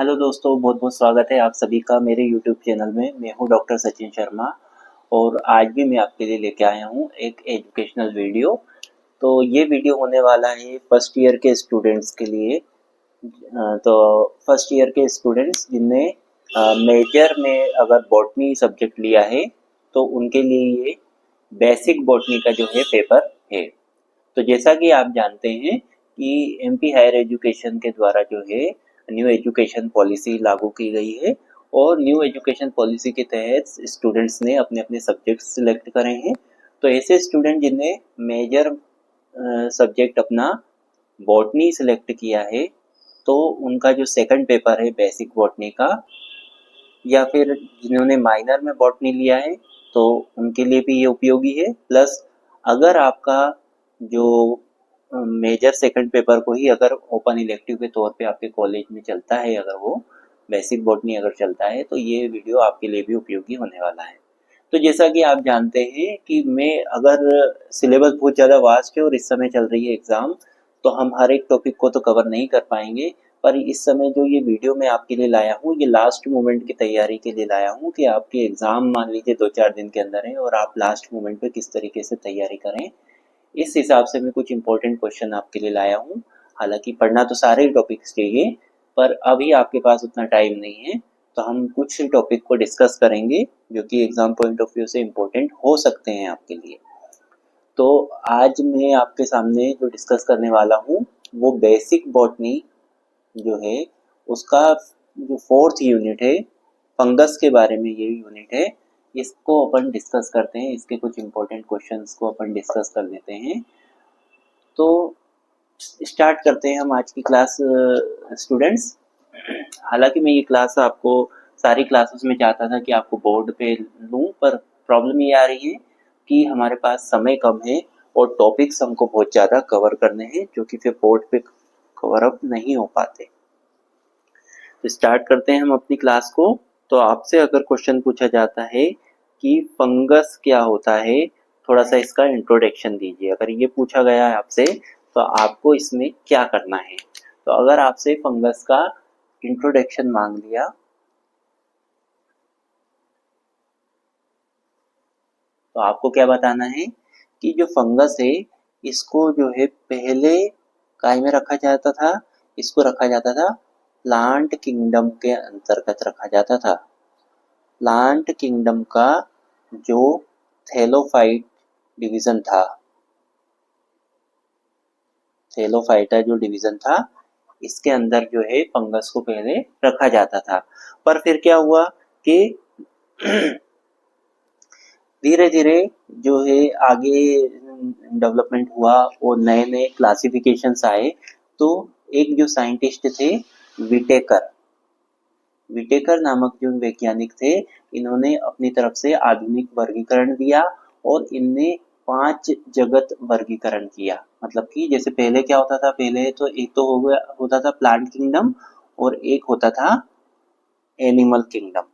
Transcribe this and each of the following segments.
Hello दोस्तों, बहुत बहुत स्वागत है आप सभी का मेरे यूट्यूब चैनल में। मैं हूं डॉक्टर सचिन शर्मा और आज भी मैं आपके लिए लेके आया हूं एक एजुकेशनल वीडियो। तो ये वीडियो होने वाला है फर्स्ट ईयर के स्टूडेंट्स के लिए। तो फर्स्ट ईयर के स्टूडेंट्स जिनने मेजर में अगर बॉटनी सब्जेक्ट लिया है तो उनके लिए ये बेसिक बॉटनी का जो है पेपर है। तो जैसा कि आप जानते हैं कि एमपी हायर एजुकेशन के द्वारा जो है न्यू एजुकेशन पॉलिसी लागू की गई है और न्यू एजुकेशन पॉलिसी के तहत स्टूडेंट्स ने अपने अपने सब्जेक्ट सिलेक्ट करे हैं। तो ऐसे स्टूडेंट जिन्हें मेजर सब्जेक्ट अपना बॉटनी सिलेक्ट किया है तो उनका जो सेकंड पेपर है बेसिक बॉटनी का, या फिर जिन्होंने माइनर में बॉटनी लिया है तो उनके लिए भी ये उपयोगी है। प्लस अगर आपका जो मेजर सेकंड पेपर को ही अगर ओपन इलेक्टिव के तौर पे आपके कॉलेज में चलता है, अगर वो बेसिक बॉटनी अगर चलता है तो ये वीडियो आपके लिए भी उपयोगी होने वाला है। तो जैसा कि आप जानते हैं कि मैं अगर सिलेबस बहुत ज़्यादा वास्ट है और इस समय चल रही है एग्ज़ाम, तो हम हर एक टॉपिक को तो कवर नहीं कर पाएंगे। पर इस समय जो ये वीडियो मैं आपके लिए लाया हूँ ये लास्ट मोमेंट की तैयारी के लिए लाया हूँ कि आपके एग्ज़ाम मान लीजिए 2-4 दिन के अंदर है और आप लास्ट मोमेंट पे किस तरीके से तैयारी करें, इस हिसाब से मैं कुछ इंपॉर्टेंट क्वेश्चन आपके लिए लाया हूँ। हालांकि पढ़ना तो सारे ही टॉपिक्स चाहिए पर अभी आपके पास उतना टाइम नहीं है, तो हम कुछ टॉपिक को डिस्कस करेंगे जो कि एग्जाम पॉइंट ऑफ व्यू से इम्पोर्टेंट हो सकते हैं आपके लिए। तो आज मैं आपके सामने जो डिस्कस करने वाला हूँ वो बेसिक बॉटनी जो है उसका जो फोर्थ यूनिट है, फंगस के बारे में ये यूनिट है। इसको अपन डिस्कस करते हैं, इसके कुछ इंपॉर्टेंट क्वेश्चंस को अपन डिस्कस कर लेते हैं। तो स्टार्ट करते हैं हम आज की क्लास स्टूडेंट्स। हालांकि मैं ये क्लास आपको सारी क्लासेस में चाहता था कि आपको बोर्ड पे लूँ, पर प्रॉब्लम ये आ रही है कि हमारे पास समय कम है और टॉपिक्स हमको बहुत ज़्यादा कवर करने हैं जो कि फिर बोर्ड पे कवर अप नहीं हो पाते। तो स्टार्ट करते हैं हम अपनी क्लास को। तो आपसे अगर क्वेश्चन पूछा जाता है कि फंगस क्या होता है, थोड़ा सा इसका इंट्रोडक्शन दीजिए, अगर ये पूछा गया है आपसे तो आपको इसमें क्या करना है। तो अगर आपसे फंगस का इंट्रोडक्शन मांग लिया तो आपको क्या बताना है कि जो फंगस है इसको जो है पहले काय में रखा जाता था, इसको रखा जाता था प्लांट किंगडम के अंतर्गत रखा जाता था। प्लांट किंगडम का जो थैलोफाइट डिवीजन था, थैलोफाइटा जो डिवीजन था इसके अंदर जो है फंगस को पहले रखा जाता था। पर फिर क्या हुआ कि धीरे धीरे जो है आगे डेवलपमेंट हुआ और नए नए क्लासिफिकेशंस आए। तो एक जो साइंटिस्ट थे विटेकर, विटेकर नामक जो वैज्ञानिक थे, इन्होंने अपनी तरफ से आधुनिक वर्गीकरण दिया और इनने 5 जगत वर्गीकरण किया। मतलब कि जैसे पहले क्या होता था, पहले तो एक तो हो गया होता था प्लांट किंगडम और एक होता था एनिमल किंगडम।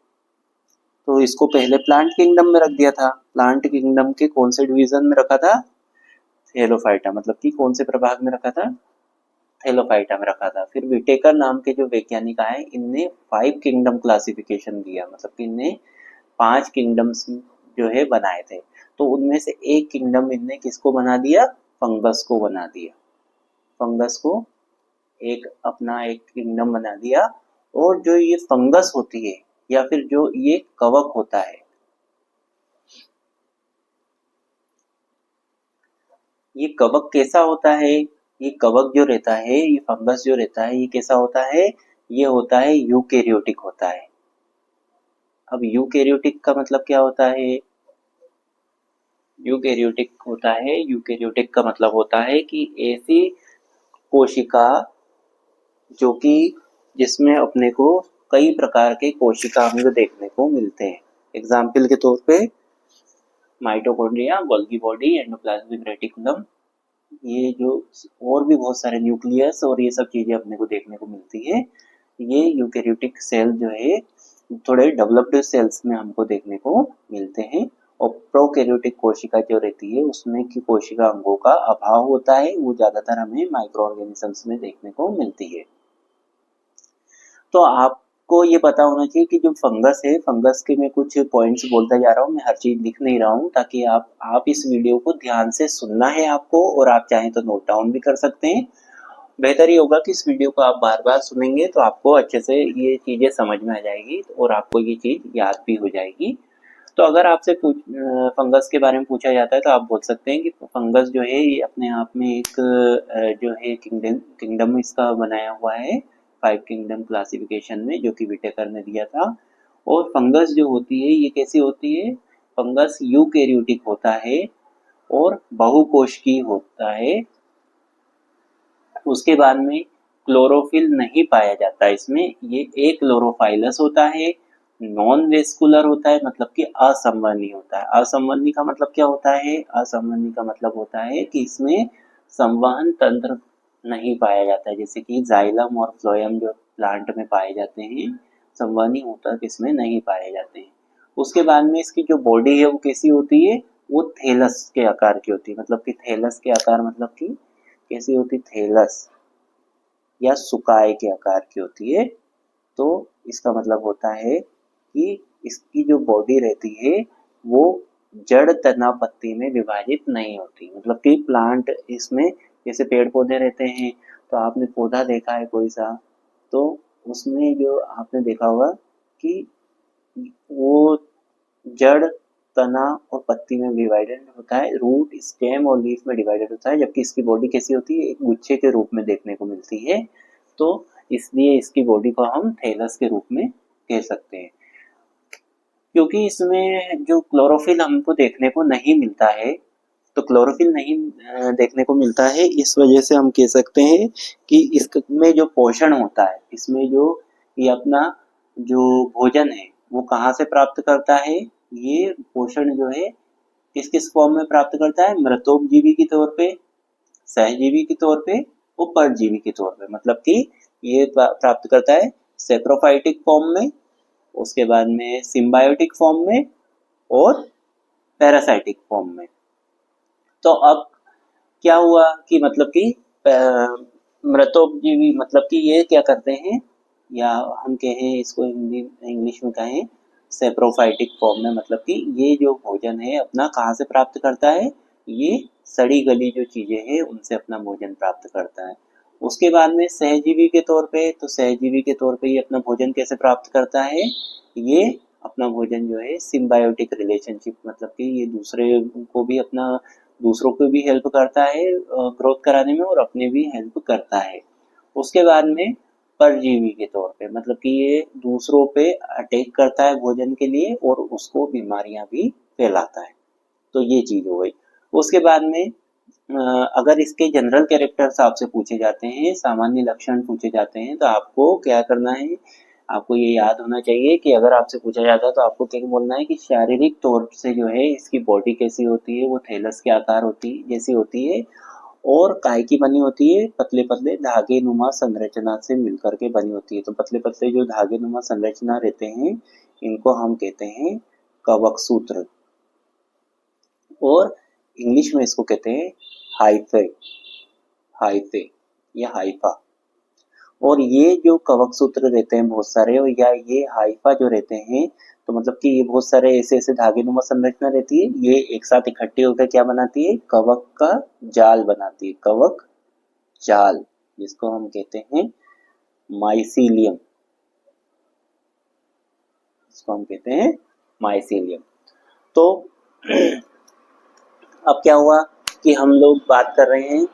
तो इसको पहले प्लांट किंगडम में रख दिया था। प्लांट किंगडम के कौन से डिवीजन में रखा था? थैलोफाइटा, मतलब कि कौन से प्रभाग में रखा था? थैलोफाइटा में रखा था। फिर विटेकर नाम के जो वैज्ञानिक आए इनने 5 किंगडम क्लासिफिकेशन दिया, मतलब कि इनने 5 किंगडम्स जो है बनाए थे। तो उनमें से एक किंगडम इनने किसको बना दिया? फंगस को बना दिया। फंगस को एक अपना एक किंगडम बना दिया। और जो ये फंगस होती है या फिर जो ये कवक होता है, ये कवक कैसा होता है? ये कवक जो रहता है, ये फंगस जो रहता है, ये कैसा होता है? ये होता है यूकेरियोटिक होता है। अब यूकेरियोटिक का मतलब क्या होता है? यूकेरियोटिक होता है, यूकेरियोटिक का मतलब होता है कि ऐसी कोशिका जो कि जिसमें अपने को कई प्रकार के कोशिका अंग देखने को मिलते हैं। एग्जाम्पल के तौर पे mitochondria, Golgi body, endoplasmic reticulum, ये जो और भी बहुत सारे न्यूक्लियस और ये सब चीजें अपने को देखने को मिलती है। ये यूकेरियोटिक सेल जो है थोड़े डेवलप्ड सेल्स में हमको देखने को मिलते हैं। और प्रोकैरियोटिक कोशिका जो रहती है उसमें की कोशिका अंगों का अभाव होता है, वो ज्यादातर हमें माइक्रो ऑर्गेनिजम्स में देखने को मिलती है। तो आपको ये पता होना चाहिए कि जो फंगस है, फंगस के मैं कुछ पॉइंट्स बोलता जा रहा हूँ, मैं हर चीज लिख नहीं रहा हूँ, ताकि आप इस वीडियो को ध्यान से सुनना है आपको, और आप चाहें तो नोट डाउन भी कर सकते हैं। बेहतर ये होगा कि इस वीडियो को आप बार बार सुनेंगे तो आपको अच्छे से ये चीजें समझ में आ जाएगी और आपको ये चीज याद भी हो जाएगी। तो अगर आपसे फंगस के बारे में पूछा जाता है तो आप बोल सकते हैं कि फंगस जो है ये अपने आप में एक जो है किंगडम इसका बनाया हुआ है, 5 किंगडम क्लासिफिकेशन में, जो कि विटेकर ने दिया था। और फंगस जो होती है ये कैसी होती है? फंगस यूकेरियोटिक होता है और बहुकोशिकीय होता है। उसके बाद में क्लोरोफिल नहीं पाया जाता इसमें, ये एक क्लोरोफाइलस होता है, नॉन वेस्कुलर होता है, मतलब कि असंवर्णी होता है। असंवर्णी का मतलब क्या होता है? असंवर्णी का मतलब होता है कि इसमें संवहन तंत्र नहीं पाया जाता है, जैसे कि जाइलम और फ्लोएम जो प्लांट में पाए जाते हैं, संवहनी ऊतक इसमें नहीं पाए जाते हैं। उसके बाद में इसकी जो बॉडी है वो कैसी होती है? वो थैलस के आकार की होती है, मतलब कि थैलस के आकार मतलब कि कैसी होती? थैलस या सुकाय के आकार की होती है। तो इसका मतलब होता है कि इसकी जो बॉडी रहती है वो जड़ तना पत्ती में विभाजित नहीं होती, मतलब कि प्लांट इसमें जैसे पेड़ पौधे रहते हैं, तो आपने पौधा देखा है कोई सा, तो उसमें जो आपने देखा होगा कि वो जड़ तना और पत्ती में डिवाइडेड होता है, रूट स्टेम और लीफ में डिवाइडेड होता है, जबकि इसकी बॉडी कैसी होती है? एक गुच्छे के रूप में देखने को मिलती है। तो इसलिए इसकी बॉडी को हम थैलस के रूप में कह सकते हैं। क्योंकि इसमें जो क्लोरोफिल हमको देखने को नहीं मिलता है, तो क्लोरोफिल नहीं देखने को मिलता है, इस वजह से हम कह सकते हैं कि इसमें जो पोषण होता है, इसमें जो ये अपना जो भोजन है वो कहाँ से प्राप्त करता है? ये पोषण जो है किस किस फॉर्म में प्राप्त करता है? मृतोपजीवी के तौर पे, सहजीवी के तौर पे और परजीवी के तौर पे, मतलब कि ये प्राप्त करता है सेप्रोफाइटिक फॉर्म में, उसके बाद में सिम्बायोटिक फॉर्म में और पैरासाइटिक फॉर्म में। तो अब क्या हुआ कि मतलब कि मृतोपजीवी मतलब कि ये क्या करते हैं, या हम कहें इसको हिंदी इंग्लिश में कहें सेप्रोफाइटिक फॉर्म में, मतलब कि ये जो भोजन है अपना कहाँ से प्राप्त करता है? ये सड़ी गली जो चीजें हैं उनसे अपना भोजन प्राप्त करता है। उसके बाद में सहजीवी के तौर पे, तो सहजीवी के तौर पे ये अपना भोजन कैसे प्राप्त करता है? ये अपना भोजन जो है सिम्बायोटिक रिलेशनशिप, मतलब कि ये दूसरे को भी अपना दूसरों को भी हेल्प करता है ग्रोथ कराने में और अपने भी हेल्प करता है। उसके बाद में परजीवी के तौर पे, मतलब कि ये दूसरों पे अटैक करता है भोजन के लिए और उसको बीमारियां भी फैलाता है। तो ये चीज हो गई। उसके बाद में अगर इसके जनरल कैरेक्टर्स आपसे पूछे जाते हैं, सामान्य लक्षण पूछे जाते हैं, तो आपको क्या करना है? आपको ये याद होना चाहिए कि अगर आपसे पूछा जाता है तो आपको क्या बोलना है कि शारीरिक तौर से जो है इसकी बॉडी कैसी होती है? वो थैलस के आकार होती जैसी होती है, और काय की बनी होती है? पतले पतले धागे नुमा संरचना से मिलकर के बनी होती है। तो पतले पतले जो धागे नुमा संरचना रहते हैं इनको हम कहते हैं कवक सूत्र, और इंग्लिश में इसको कहते हैं हाइफे, हाइफे या हाइफा। और ये जो कवक सूत्र रहते हैं बहुत सारे, और या ये हाइफा जो रहते हैं, तो मतलब कि ये बहुत सारे ऐसे ऐसे धागे नुमा संरचना रहती है, ये एक साथ इकट्ठी होकर क्या बनाती है? कवक का जाल बनाती है, कवक जाल, जिसको हम कहते हैं माइसीलियम, इसको हम कहते हैं माइसीलियम। तो अब क्या हुआ कि हम लोग बात कर रहे हैं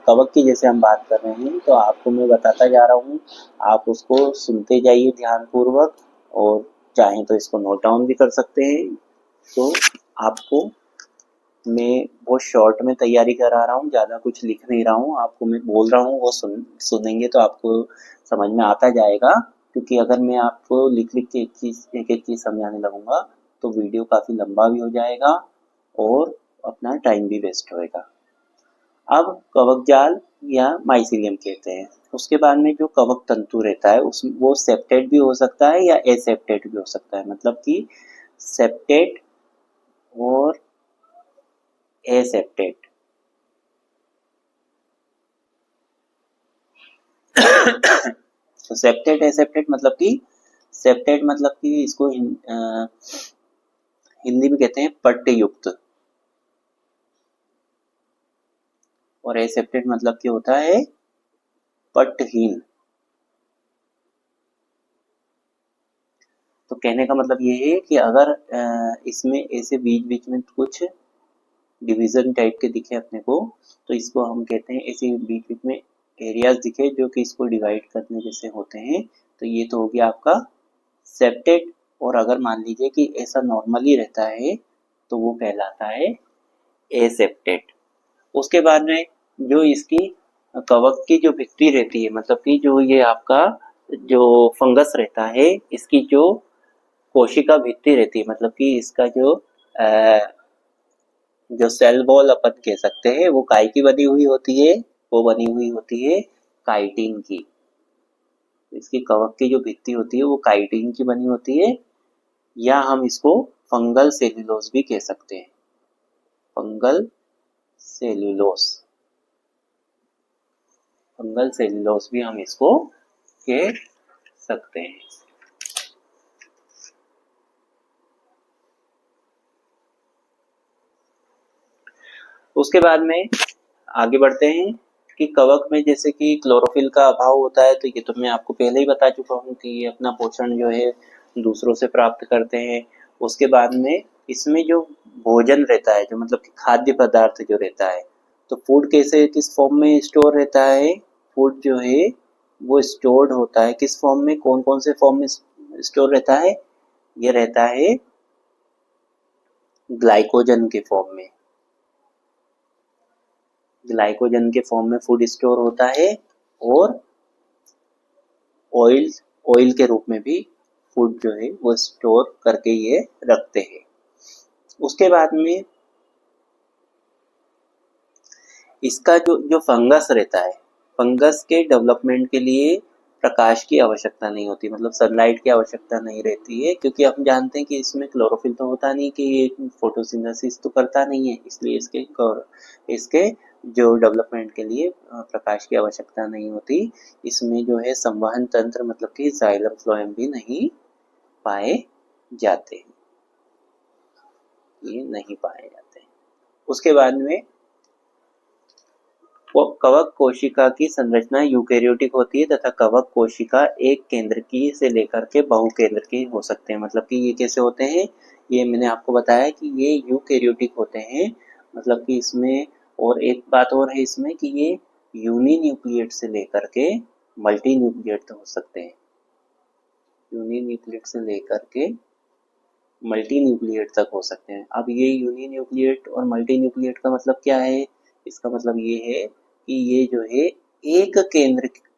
कवक की, जैसे हम बात कर रहे हैं तो आपको मैं बताता जा रहा हूँ, आप उसको सुनते जाइए ध्यानपूर्वक, और चाहें तो इसको नोट डाउन भी कर सकते हैं। तो आपको मैं बहुत शॉर्ट में तैयारी करा रहा हूँ, ज़्यादा कुछ लिख नहीं रहा हूँ, आपको मैं बोल रहा हूँ वो सुनेंगे तो आपको समझ में आता जाएगा। क्योंकि अगर मैं आपको लिख लिख के एक एक चीज़ समझाने लगूंगा तो वीडियो काफ़ी लंबा भी हो जाएगा और अपना टाइम भी वेस्ट होएगा। अब कवक जाल या माइसीलियम कहते हैं। उसके बाद में जो कवक तंतु रहता है उस वो सेप्टेट भी हो सकता है या एसेप्टेट भी हो सकता है, मतलब कि सेप्टेट और एसेप्टेट। तो सेप्टेट एसेप्टेट मतलब कि, सेप्टेट मतलब कि इसको हिंदी में कहते हैं पट्टयुक्त, और एसेप्टेट मतलब कि होता है पट्टहीन। तो कहने का मतलब ये है कि अगर इसमें ऐसे बीच बीच में कुछ डिवीजन टाइप के दिखे अपने को, तो इसको हम कहते हैं, ऐसे बीच बीच में एरियाज दिखे जो कि इसको डिवाइड करने जैसे होते हैं, तो ये तो हो गया आपका सेप्टेट। और अगर मान लीजिए कि ऐसा नॉर्मली रहता है तो वो कहलाता है एसेप्टेट। उसके बाद में जो इसकी कवक की जो भित्ति रहती है, मतलब कि जो ये आपका जो फंगस रहता है, इसकी जो कोशिका भित्ति रहती है, मतलब कि इसका जो सेल वॉल अपन कह सकते हैं, वो काय की बनी हुई होती है, वो बनी हुई होती है काइटिन की। इसकी कवक की जो भित्ति होती है वो काइटिन की बनी होती है, या हम इसको फंगल सेल्यूलोज भी कह सकते हैं, फंगल सेल्यूलोज, फंगल सेल्यूलोज भी हम इसको कह सकते हैं। उसके बाद में आगे बढ़ते हैं कि कवक में जैसे कि क्लोरोफिल का अभाव होता है, तो ये तो मैं आपको पहले ही बता चुका हूँ कि ये अपना पोषण जो है दूसरों से प्राप्त करते हैं। उसके बाद में इसमें जो भोजन रहता है, जो मतलब कि खाद्य पदार्थ जो रहता है, तो फूड कैसे किस फॉर्म में स्टोर रहता है, फूड जो है वो स्टोर्ड होता है किस फॉर्म में, कौन कौन से फॉर्म में स्टोर रहता है, ये रहता है ग्लाइकोजन के फॉर्म में, ग्लाइकोजन के फॉर्म में फूड स्टोर होता है, और ऑयल ऑयल के रूप में भी फूड जो है वो स्टोर करके ये रखते हैं। उसके बाद में इसका जो जो फंगस रहता है, फंगस के डेवलपमेंट के लिए प्रकाश की आवश्यकता नहीं होती, मतलब सनलाइट की आवश्यकता नहीं रहती है, क्योंकि हम जानते हैं कि इसमें क्लोरोफिल तो होता नहीं, कि ये फोटोसिंथेसिस तो करता नहीं है, इसलिए इसके जो डेवलपमेंट के लिए प्रकाश की आवश्यकता नहीं होती। इसमें जो है संवहन तंत्र, मतलब कि जाइलम फ्लोएम भी नहीं पाए जाते हैं, ये नहीं पाए जाते हैं। उसके बाद में कवक कोशिका की संरचना यूकेरियोटिक होती है, तथा कवक कोशिका एक केंद्र की से लेकर के बहुकेंद्र की हो सकते हैं। मतलब कि ये कैसे होते हैं, ये मैंने आपको बताया कि ये यूकेरियोटिक होते हैं, मतलब कि इसमें, और एक बात और है इसमें कि ये यूनिन्यूक्लिएट से लेकर के मल्टी न्यूक्लिएट हो सकते हैं, यूनिन्यूक्लिएट से लेकर के मल्टी न्यूक्लिएट तक हो सकते हैं। अब ये यूनिन्यूक्लिएट और मल्टी न्यूक्लिएट का मतलब क्या है, इसका मतलब ये है कि ये जो है एक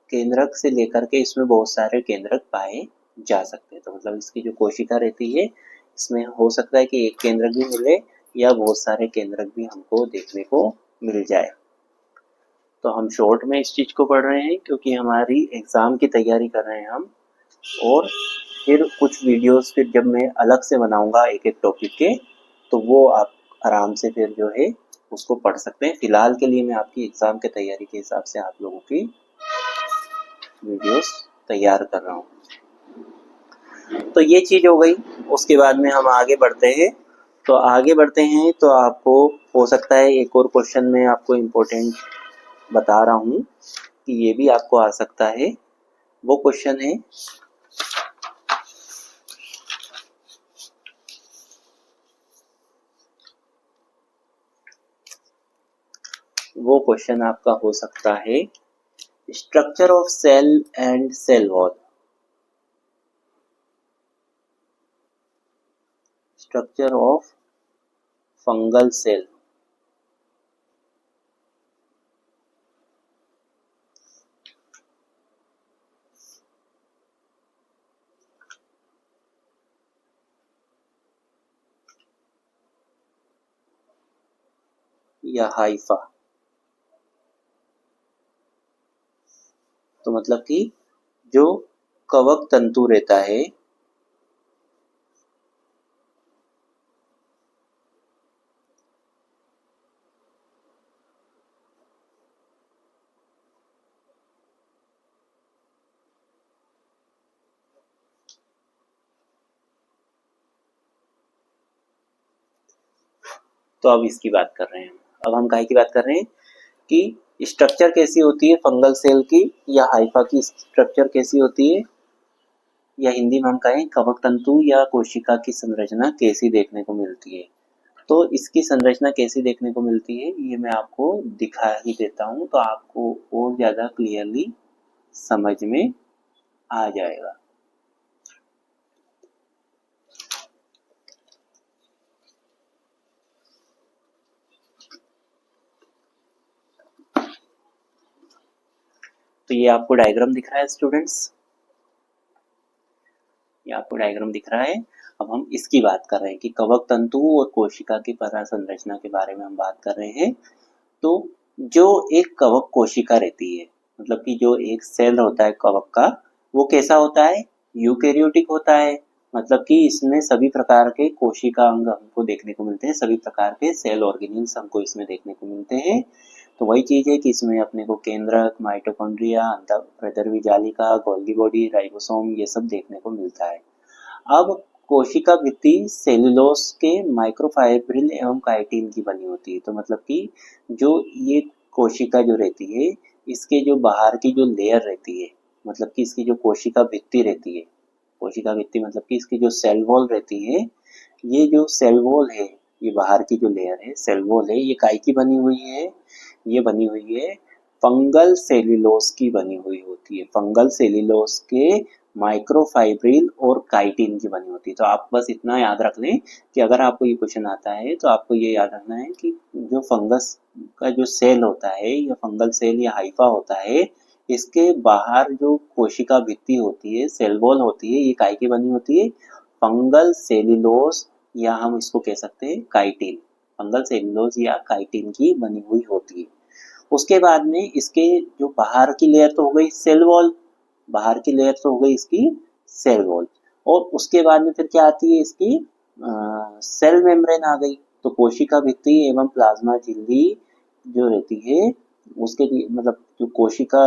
केंद्रक से लेकर के इसमें बहुत सारे केंद्रक पाए जा सकते हैं। तो मतलब इसकी जो कोशिका रहती है, इसमें हो सकता है कि एक केंद्रक भी मिले या बहुत सारे केंद्रक भी हमको देखने को मिल जाए। तो हम शॉर्ट में इस चीज को पढ़ रहे हैं क्योंकि हमारी एग्जाम की तैयारी कर रहे हैं हम, और फिर कुछ वीडियोस फिर जब मैं अलग से बनाऊंगा एक एक टॉपिक के, तो वो आप आराम से फिर जो है उसको पढ़ सकते हैं। फिलहाल के लिए मैं आपकी एग्जाम की तैयारी के हिसाब से आप लोगों की वीडियोस तैयार कर रहा हूँ। तो ये चीज हो गई। उसके बाद में हम आगे बढ़ते हैं, तो आगे बढ़ते हैं तो आपको हो सकता है एक और क्वेश्चन में आपको इम्पोर्टेंट बता रहा हूँ कि ये भी आपको आ सकता है। वो क्वेश्चन है, वो क्वेश्चन आपका हो सकता है structure of cell and cell wall, structure of fungal cell. या हाइफा, तो मतलब कि जो कवक तंतु रहता है, तो अब इसकी बात कर रहे हैं। अब हम काहे की बात कर रहे हैं कि स्ट्रक्चर कैसी होती है फंगल सेल की या हाइफा की स्ट्रक्चर कैसी होती है, या हिंदी में हम कहें कवक तंतु या कोशिका की संरचना कैसी देखने को मिलती है। तो इसकी संरचना कैसी देखने को मिलती है ये मैं आपको दिखा ही देता हूँ, तो आपको और ज़्यादा क्लियरली समझ में आ जाएगा। तो ये आपको डायग्राम दिख रहा है स्टूडेंट्स, ये आपको डायग्राम दिख रहा है। अब हम इसकी बात कर रहे हैं कि कवक तंतु और कोशिका की पराग संरचना के बारे में हम बात कर रहे हैं। तो जो एक कवक कोशिका रहती है, मतलब कि जो एक सेल होता है कवक का, वो कैसा होता है, यूकेरियोटिक होता है। मतलब कि इसमें सभी प्रकार के कोशिका अंग हमको देखने को मिलते हैं, सभी प्रकार के सेल ऑर्गेनिल्स हमको इसमें देखने को मिलते हैं। तो वही चीज है कि इसमें अपने को केंद्रक, माइटोकॉन्ड्रिया, अंतःप्रेदर्वी जालिका, गोल्गी बॉडी, राइबोसोम ये सब देखने को मिलता है। अब कोशिका भित्ति सेलुलोज के माइक्रोफाइब्रिल एवं काइटिन की बनी होती है। तो मतलब कि जो ये कोशिका जो रहती है, इसके जो बाहर की जो लेयर रहती है, मतलब कि इसकी जो कोशिका भित्ति रहती है, कोशिका भित्ति मतलब कि इसकी जो सेल वॉल रहती है, ये जो सेल वॉल है, ये बाहर की जो लेयर है सेल वॉल है, ये काय की बनी हुई है, ये बनी हुई है फंगल सेल्यूलोज की बनी हुई होती है। फंगल सेल्यूलोज के माइक्रोफाइब्रिल और काइटिन की बनी होती है। तो आप बस इतना याद रख लें कि अगर आपको ये क्वेश्चन आता है तो आपको ये याद रखना है कि जो फंगस का जो सेल होता है या फंगल सेल या हाइफा होता है, इसके बाहर जो कोशिका भित्ति होती है, सेल वॉल होती है, ये काय की बनी होती है, फंगल सेल्यूलोज या हम इसको कह सकते हैं काइटिन, फंगल सेल्यूलोज या काइटिन की बनी हुई होती है। उसके बाद में इसके जो बाहर की लेयर तो हो गई सेल वॉल, बाहर की लेयर तो हो गई इसकी सेल वॉल, और उसके बाद में फिर क्या आती है इसकी सेल मेम्ब्रेन आ गई। तो कोशिका भित्ति एवं प्लाज्मा झिल्ली जो रहती है, उसके मतलब जो कोशिका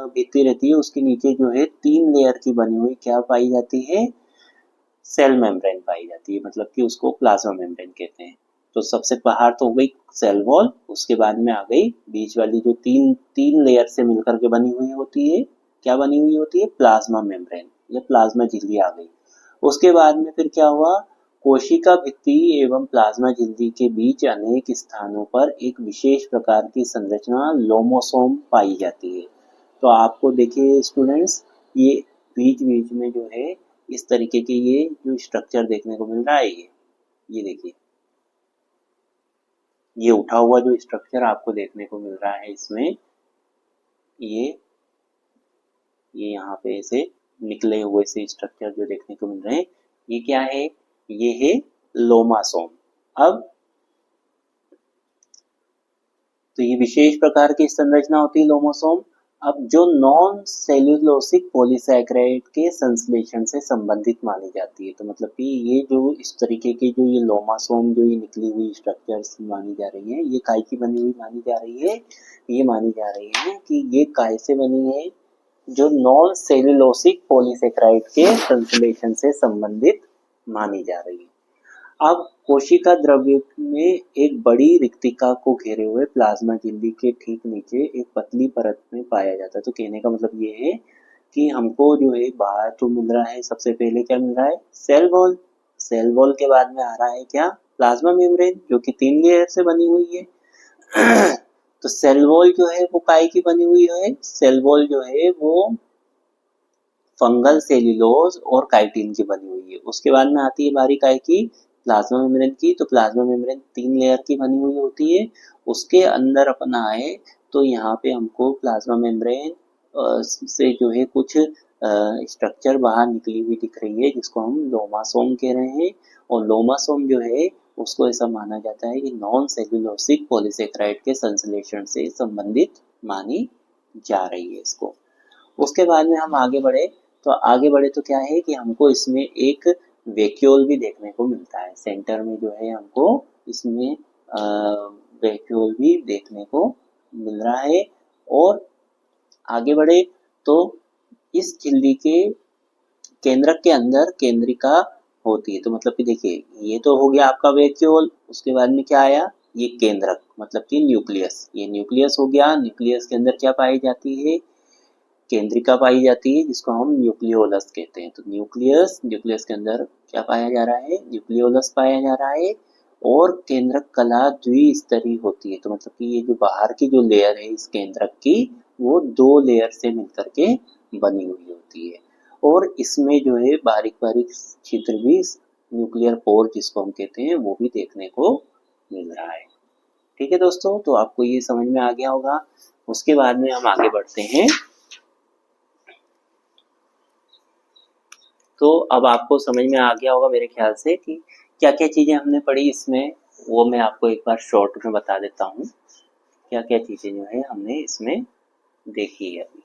भित्ति रहती है उसके नीचे जो है 3 लेयर की बनी हुई क्या पाई जाती है, सेल मेम्ब्रेन पाई जाती है, मतलब कि उसको प्लाज्मा मेम्ब्रेन कहते हैं। तो सबसे बाहर तो हो गई सेल वॉल, उसके बाद में आ गई बीच वाली जो तीन लेयर से मिलकर के बनी हुई होती है, क्या बनी हुई होती है, प्लाज्मा मेम्ब्रेन या प्लाज्मा झिल्ली आ गई। उसके बाद में फिर क्या हुआ, कोशिका भित्ति एवं प्लाज्मा झिल्ली के बीच अनेक स्थानों पर एक विशेष प्रकार की संरचना लोमोसोम पाई जाती है। तो आपको देखिए स्टूडेंट्स, ये बीच बीच में जो है इस तरीके के ये जो स्ट्रक्चर देखने को मिल रहा है, ये देखिए, ये उठा हुआ जो स्ट्रक्चर आपको देखने को मिल रहा है इसमें, ये यहाँ पे ऐसे निकले हुए से स्ट्रक्चर जो देखने को मिल रहे हैं, ये क्या है, ये है लोमासोम। अब तो ये विशेष प्रकार की संरचना होती है लोमोसोम। अब जो नॉन सेल्यूलोसिक पॉलीसैकेराइड के संश्लेषण से संबंधित मानी जाती है। तो मतलब कि ये जो इस तरीके की जो ये लोमासोम जो ये निकली हुई स्ट्रक्चर्स मानी जा रही है, ये काय की बनी हुई मानी जा रही है, ये मानी जा रही है कि ये काय से बनी है, जो नॉन सेल्यूलोसिक पॉलीसैकेराइड के संश्लेषण से संबंधित मानी जा रही है। अब कोशिका द्रव्य में एक बड़ी रिक्तिका को घेरे हुए प्लाज्मा झिल्ली के ठीक नीचे एक पतली परत में पाया जाता है। तो कहने का मतलब ये है कि हमको जो है बाहर तो मिल रहा है, सबसे पहले क्या मिल रहा है, सेल वॉल, सेल वॉल के बाद में आ रहा है क्या, प्लाज्मा मेम्ब्रेन जो कि 3 लेयर से बनी हुई है। तो सेल वॉल जो है वो काय की बनी हुई है, सेल वॉल जो है वो फंगल सेल्यूलोज और काइटिन की बनी हुई है। उसके बाद में आती है बारी काय की, प्लाज्मा मेम्ब्रेन की। तो प्लाज्मा मेम्ब्रेन 3 लेयर की बनी हुई होती है। उसके अंदर अपन आए तो यहाँ पे हमको प्लाज्मा मेम्ब्रेन से जो है कुछ स्ट्रक्चर बाहर निकली हुई दिख रही है, जिसको हम लोमासोम कह रहे हैं। और लोमासोम जो है उसको ऐसा माना जाता है कि नॉन सेल्यूलोसिक पॉलीसैकेराइड के संश्लेषण से संबंधित मानी जा रही है इसको। उसके बाद में हम आगे बढ़े तो क्या है कि हमको इसमें एक वैक्यूल भी देखने को मिलता है। सेंटर में जो है हमको इसमें वैक्यूल भी देखने को मिल रहा है। और आगे बढ़े तो इस झिल्ली के केंद्रक के अंदर केंद्रिका होती है। तो मतलब कि देखिए, ये तो हो गया आपका वैक्यूल, उसके बाद में क्या आया, ये केंद्रक मतलब कि न्यूक्लियस, ये न्यूक्लियस हो गया। न्यूक्लियस के अंदर क्या पाई जाती है, केंद्रिका पाई जाती है जिसको हम न्यूक्लियोलस कहते हैं। तो न्यूक्लियस के अंदर क्या पाया जा रहा है, न्यूक्लियोलस पाया जा रहा है। और केंद्रक कला द्विस्तरीय होती है, तो मतलब कि ये जो बाहर की जो लेयर है इस केंद्रक की वो 2 लेयर से मिलकर के बनी हुई होती है। और इसमें जो है बारीक बारीक छिद्र भी, न्यूक्लियर पोर जिसको हम कहते हैं, वो भी देखने को मिल रहा है। ठीक है दोस्तों, तो आपको ये समझ में आ गया होगा। उसके बाद में हम आगे बढ़ते हैं। तो अब आपको समझ में आ गया होगा मेरे ख्याल से कि क्या क्या चीज़ें हमने पढ़ी इसमें, वो मैं आपको एक बार शॉर्ट में बता देता हूँ। क्या क्या चीज़ें जो है हमने इसमें देखी है अभी।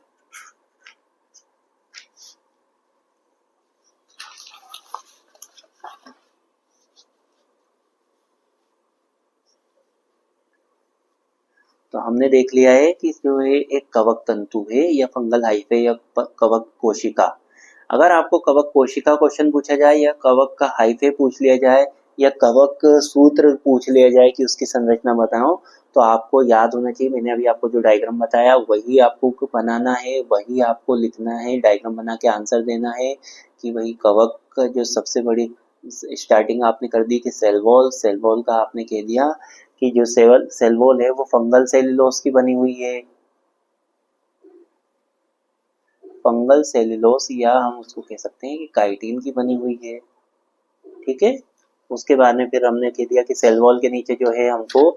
तो हमने देख लिया है कि जो है एक कवक तंतु है या फंगल हाइफे या कवक कोशिका। अगर आपको कवक कोशिका क्वेश्चन पूछा जाए या कवक का हाइफे पूछ लिया जाए या कवक सूत्र पूछ लिया जाए कि उसकी संरचना बताओ, तो आपको याद होना चाहिए, मैंने अभी आपको जो डायग्राम बताया वही आपको बनाना है, वही आपको लिखना है, डायग्राम बना के आंसर देना है कि वही कवक का जो सबसे बड़ी स्टार्टिंग आपने कर दी कि सेल वॉल का आपने कह दिया कि जो सेल वॉल है वो फंगल सेल्यूलोज की बनी हुई है, फंगल सेल्यूलोज, या हम उसको कह सकते हैं कि काइटिन की बनी हुई है। ठीक है, उसके बाद में फिर हमने कह दिया कि सेल वॉल के नीचे जो है हमको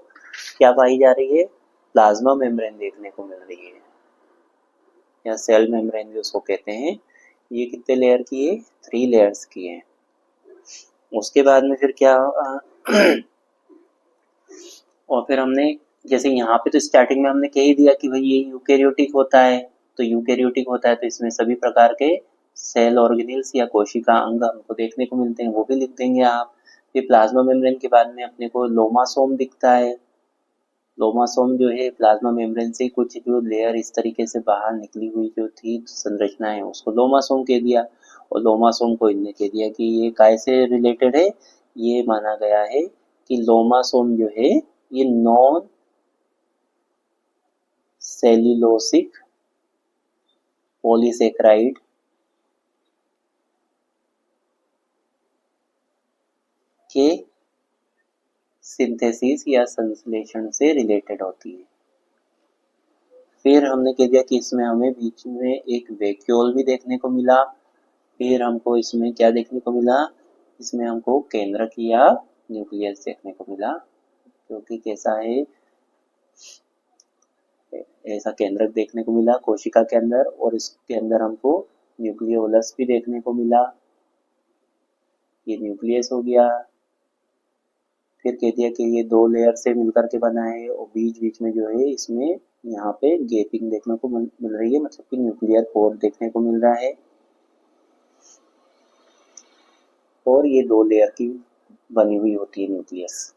क्या पाई जा रही है, प्लाज्मा मेम्ब्रेन देखने को मिल रही है या सेल मेम्ब्रेन भी उसको कहते हैं। ये कितने लेयर की है, 3 लेयर्स की है। उसके बाद में फिर क्या और फिर हमने जैसे यहाँ पे तो स्टार्टिंग में हमने कह ही दिया कि भाई ये यूकेरियोटिक होता है, तो यूकेरियोटिक होता है तो इसमें सभी प्रकार के सेल ऑर्गेनेल्स या कोशिका अंग हमको देखने को मिलते हैं, वो भी लिख देंगे आप। फिर प्लाज्मा मेम्ब्रेन के बाद में अपने को लोमासोम दिखता है। लोमासोम जो है प्लाज्मा मेम्ब्रेन से कुछ जो लेयर इस तरीके से बाहर निकली हुई जो थी संरचना है उसको लोमासोम कह दिया। और लोमासोम को इनने कह दिया कि ये कैसे रिलेटेड है, ये माना गया है कि लोमासोम जो है ये नॉन सेल्यूलोसिक पॉलीसेकेराइड के सिंथेसिस या संश्लेषण से रिलेटेड होती है। फिर हमने कह दिया कि इसमें हमें बीच में एक वैक्यूल भी देखने को मिला। फिर हमको इसमें क्या देखने को मिला, इसमें हमको केंद्रक या न्यूक्लियस देखने को मिला, क्योंकि कैसा है, ऐसा केंद्रक देखने को मिला कोशिका के अंदर, और इसके अंदर हमको न्यूक्लियोलस भी देखने को मिला, ये न्यूक्लियस हो गया। फिर कह दिया कि ये 2 लेयर से मिलकर के बना है और बीच बीच में जो है इसमें यहाँ पे गैपिंग देखने को मिल रही है, मतलब कि न्यूक्लियर पोर देखने को मिल रहा है, और ये 2 लेयर की बनी हुई होती है न्यूक्लियस।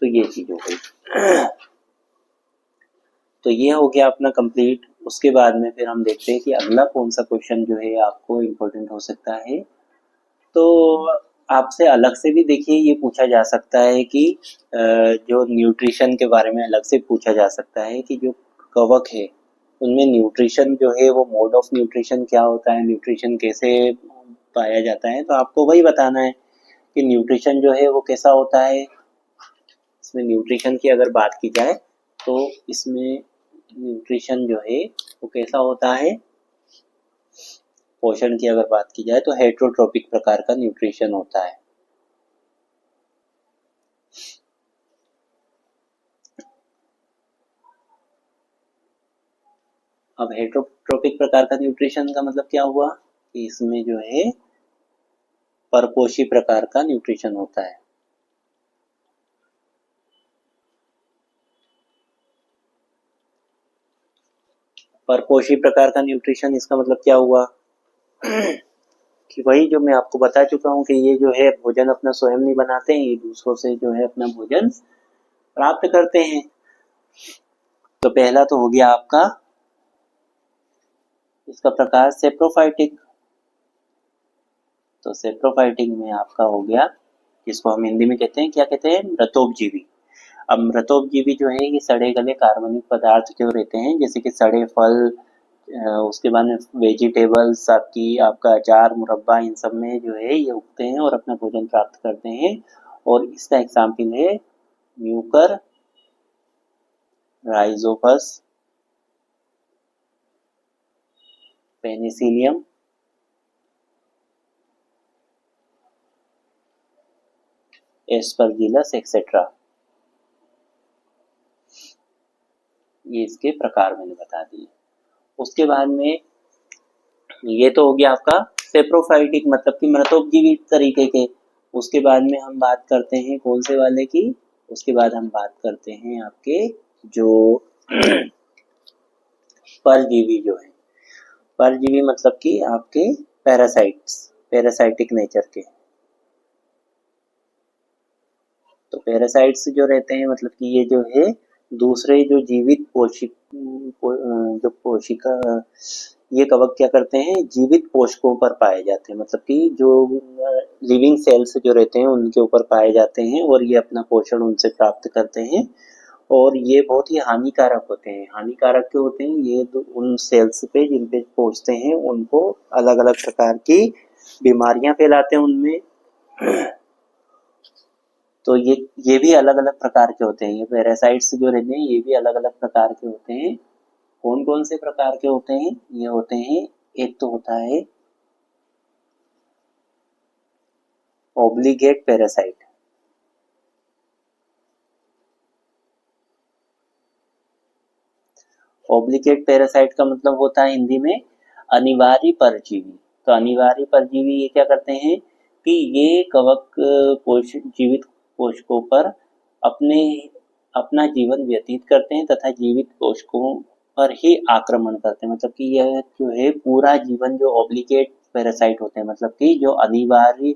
तो ये चीज हो गई। तो ये हो गया अपना कंप्लीट। उसके बाद में फिर हम देखते हैं कि अगला कौन सा क्वेश्चन जो है आपको इम्पोर्टेंट हो सकता है। तो आपसे अलग से भी देखिए ये पूछा जा सकता है कि जो न्यूट्रिशन के बारे में अलग से पूछा जा सकता है कि जो कवक है उनमें न्यूट्रिशन जो है वो मोड ऑफ न्यूट्रिशन क्या होता है, न्यूट्रिशन कैसे पाया जाता है, तो आपको वही बताना है कि न्यूट्रिशन जो है वो कैसा होता है। इसमें न्यूट्रिशन की अगर बात की जाए तो इसमें न्यूट्रिशन जो है वो कैसा होता है, पोषण की अगर बात की जाए तो हेट्रोट्रोपिक प्रकार का न्यूट्रिशन होता है। अब हेट्रोट्रोपिक प्रकार का न्यूट्रिशन का मतलब क्या हुआ कि इसमें जो है परपोषी प्रकार का न्यूट्रिशन होता है। परपोषी प्रकार का न्यूट्रिशन इसका मतलब क्या हुआ कि वही जो मैं आपको बता चुका हूँ कि ये जो है भोजन अपना स्वयं नहीं बनाते हैं, ये दूसरों से जो है अपना भोजन प्राप्त करते हैं। तो पहला तो हो गया आपका इसका प्रकार सेप्रोफाइटिक। तो सेप्रोफाइटिक में आपका हो गया जिसको हम हिंदी में कहते हैं, क्या कहते हैं, मृतोपजीवी। अब मृतोपजीवी जो है ये सड़े गले कार्बनिक पदार्थ जो रहते हैं, जैसे कि सड़े फल, उसके बाद में वेजिटेबल्स, आपका अचार, मुरब्बा, इन सब में जो है ये उगते हैं और अपना भोजन प्राप्त करते हैं। और इसका एग्जाम्पल है Mucor, Rhizopus, Penicillium, Aspergillus etcetera. ये इसके प्रकार मैंने बता दिए। उसके बाद में ये तो हो गया आपका सेप्रोफाइटिक, मतलब कि मृतोपजीवी तरीके के। उसके बाद में हम बात करते हैं कौन से वाले की, उसके बाद हम बात करते हैं आपके जो परजीवी जो है। परजीवी मतलब कि आपके पैरासाइट्स, पैरासाइटिक नेचर के। तो पैरासाइट्स जो रहते हैं, मतलब कि ये जो है दूसरे जो जीवित जो कोशिका, ये कवक क्या करते हैं, जीवित पोषकों पर पाए जाते हैं, मतलब कि जो लिविंग सेल्स जो रहते हैं उनके ऊपर पाए जाते हैं और ये अपना पोषण उनसे प्राप्त करते हैं। और ये बहुत ही हानिकारक होते हैं। हानिकारक क्यों होते हैं, ये उन सेल्स पे जिन पे पहुंचते हैं उनको अलग अलग प्रकार की बीमारियां फैलाते हैं उनमें। तो ये भी अलग अलग प्रकार के होते हैं। ये पैरासाइट्स जो रहते हैं ये भी अलग अलग प्रकार के होते हैं। कौन कौन से प्रकार के होते हैं, ये होते हैं, एक तो होता है ऑब्लिगेट पैरासाइट। ऑब्लिगेट पैरासाइट का मतलब होता है हिंदी में अनिवार्य परजीवी। तो अनिवार्य परजीवी ये क्या करते हैं कि ये कवक जीवित कोशिकाओं पर अपने अपना जीवन व्यतीत करते हैं तथा जीवित कोशिकाओं पर ही आक्रमण करते हैं। मतलब कि यह जो है पूरा जीवन जो ऑब्लिगेट पैरासाइट होते हैं, मतलब कि जो अनिवार्य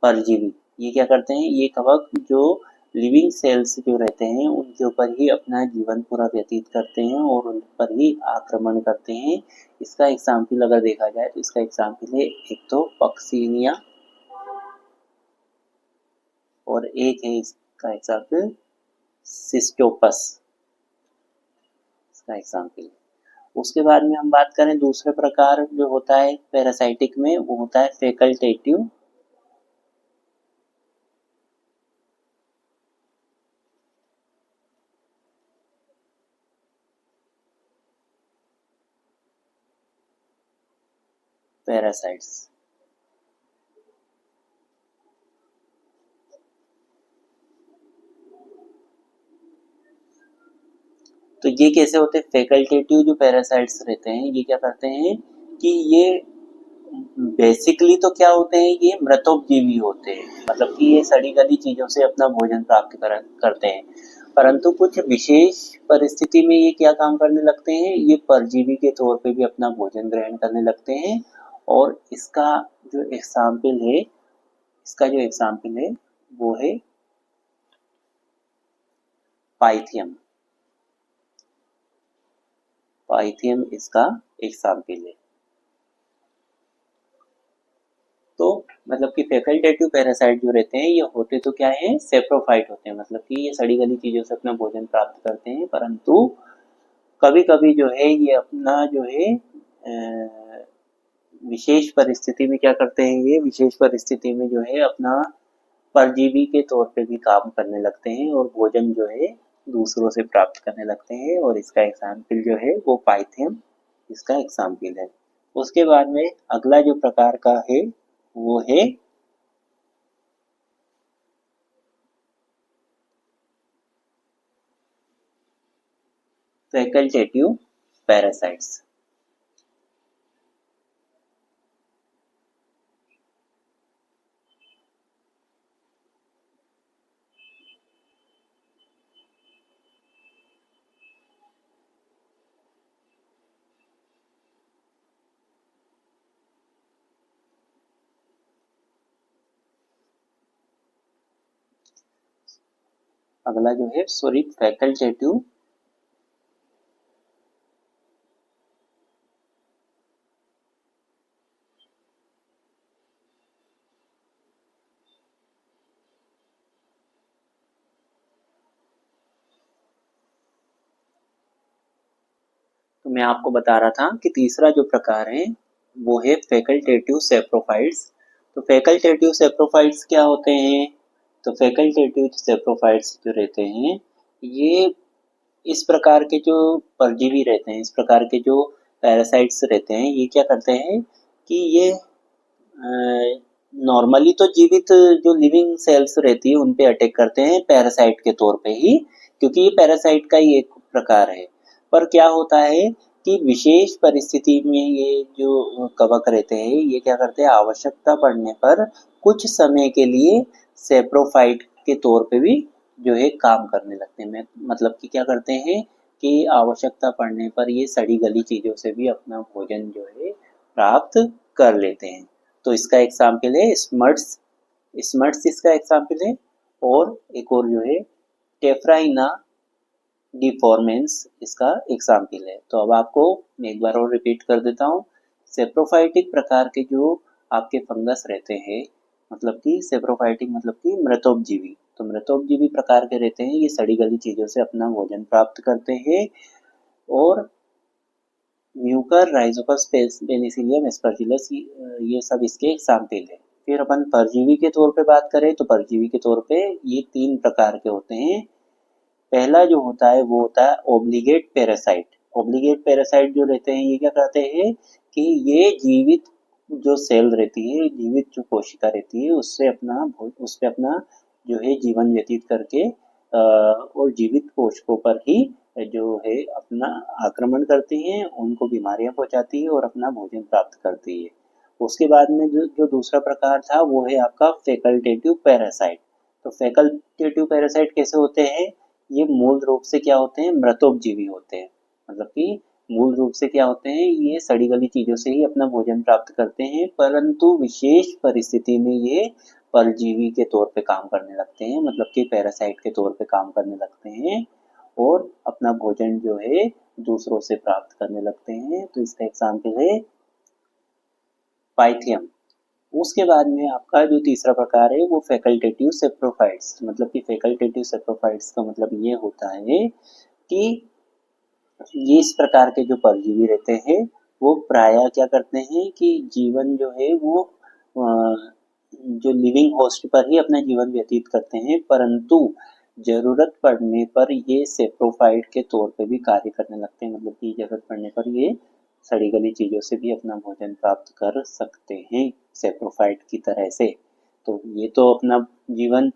परजीवी, ये क्या करते हैं, ये कवक जो लिविंग सेल्स जो रहते हैं उनके ऊपर ही अपना जीवन पूरा व्यतीत करते हैं और उन पर ही आक्रमण करते हैं। इसका एग्जाम्पल अगर देखा जाए तो इसका एग्जाम्पल है एक तो पक्सीनिया और एक है इसका एग्जाम्पल सिस्टोपस, इसका एग्जाम्पल। उसके बाद में हम बात करें दूसरे प्रकार जो होता है पैरासाइटिक में, वो होता है फैकल्टेटिव पैरासाइट्स। तो ये कैसे होते हैं, फैकल्टेटिव जो पैरासाइट्स रहते हैं ये क्या करते हैं कि ये बेसिकली तो क्या होते हैं, ये मृतोपजीवी होते हैं, मतलब कि ये सड़ी गली चीजों से अपना भोजन प्राप्त करते हैं। परंतु कुछ विशेष परिस्थिति में ये क्या काम करने लगते हैं, ये परजीवी के तौर पे भी अपना भोजन ग्रहण करने लगते हैं। और इसका जो एग्जाम्पल है, वो है पाइथियम। पाइथियम इसका एग्जाम्पल है। तो मतलब कि फैकल्टेटिव पैरासाइट जो रहते हैं ये होते तो क्या है, सेप्रोफाइट होते हैं, मतलब कि ये सड़ी गली चीजों से अपना भोजन प्राप्त करते हैं। परंतु कभी कभी जो है ये अपना जो है विशेष परिस्थिति में क्या करते हैं, ये विशेष परिस्थिति में जो है अपना परजीवी के तौर पे भी काम करने लगते हैं और भोजन जो है दूसरों से प्राप्त करने लगते हैं। और इसका एग्जाम्पल जो है वो पाइथियम इसका एग्जाम्पल है। उसके बाद में अगला जो प्रकार का है वो है फैकल्टेटिव पैरासाइट्स। अगला जो है सॉरी फैकल्टेटिव तो मैं आपको बता रहा था कि तीसरा जो प्रकार है वो है फैकल्टेटिव सेप्रोफाइट्स। तो फैकल्टेटिव सेप्रोफाइट्स क्या होते हैं? तो फैकल्टेटिव सेप्रोफाइट्स जो रहते हैं ये इस प्रकार के जो परजीवी रहते हैं, इस प्रकार के जो पैरासाइट्स रहते हैं, ये क्या करते हैं कि ये नॉर्मली तो जीवित जो लिविंग सेल्स रहती है उन पे अटैक करते हैं पैरासाइट के तौर पे ही, क्योंकि ये पैरासाइट का ही एक प्रकार है। पर क्या होता है कि विशेष परिस्थिति में ये जो कवक रहते हैं ये क्या करते हैं, आवश्यकता पड़ने पर कुछ समय के लिए सेप्रोफाइट के तौर पे भी जो है काम करने लगते हैं। मतलब कि क्या करते हैं कि आवश्यकता पड़ने पर ये सड़ी गली चीज़ों से भी अपना भोजन जो है प्राप्त कर लेते हैं। तो इसका एग्जाम्पल है स्मट्स, स्मट्स इसका एग्जाम्पल है। और एक और जो है टेफ्राइना डिफॉर्मेंस इसका एग्जाम्पल है। तो अब आपको मैं एक बार और रिपीट कर देता हूँ। सेप्रोफाइटिक प्रकार के जो आपके फंगस रहते हैं, मतलब कि सेप्रोफाइटिक मतलब कि मृतोपजीवी, तो मृतोपजीवी प्रकार के रहते हैं, ये सड़ी गली चीज़ों से अपना भोजन प्राप्त करते हैं। और म्यूकर, राइजोपस, पेनिसिलियम, एस्परजिलस ये सब इसके एग्जाम्पल है। फिर अपन परजीवी के तौर पे बात करें तो परजीवी के तौर पे ये 3 प्रकार के होते हैं। पहला जो होता है वो होता है ओब्लिगेट पैरासाइट। ओब्लिगेट पैरासाइट जो रहते हैं ये क्या करते हैं कि ये जीवित जो सेल रहती है, जीवित जो कोशिका रहती है उस पे अपना जो है जीवन व्यतीत करके और जीवित कोशिकों पर ही जो है अपना आक्रमण करती हैं, उनको बीमारियां पहुंचाती है और अपना भोजन प्राप्त करती है। उसके बाद में जो दूसरा प्रकार था वो है आपका फैकल्टेटिव पैरासाइट। तो फैकल्टेटिव पैरासाइट कैसे होते हैं? ये मूल रूप से क्या होते हैं, मृतोपजीवी होते हैं। मतलब कि मूल रूप से क्या होते हैं, ये सड़ी गली चीजों से ही अपना भोजन प्राप्त करते हैं, परंतु विशेष परिस्थिति में ये परजीवी के तौर पे काम करने लगते हैं, मतलब कि पैरासाइट के तौर पे काम करने लगते हैं और अपना भोजन जो है दूसरों से प्राप्त करने लगते हैं। तो इसका एग्जाम्पल है पाइथियम। उसके बाद में आपका जो तीसरा प्रकार है वो फैकल्टेटिव सेप्रोफाइट्स। मतलब कि फैकल्टेटिव सेप्रोफाइट्स का मतलब ये होता है कि ये इस प्रकार के जो परजीवी रहते हैं वो प्रायः क्या करते हैं कि जीवन जो है वो जो लिविंग होस्ट पर ही अपना जीवन व्यतीत करते हैं, परंतु जरूरत पड़ने पर ये सेप्रोफाइट के तौर पे भी कार्य करने लगते हैं। मतलब कि जरूरत पड़ने पर ये सड़ी गली चीज़ों से भी अपना भोजन प्राप्त कर सकते हैं सेप्रोफाइट की तरह से। तो ये तो अपना जीवन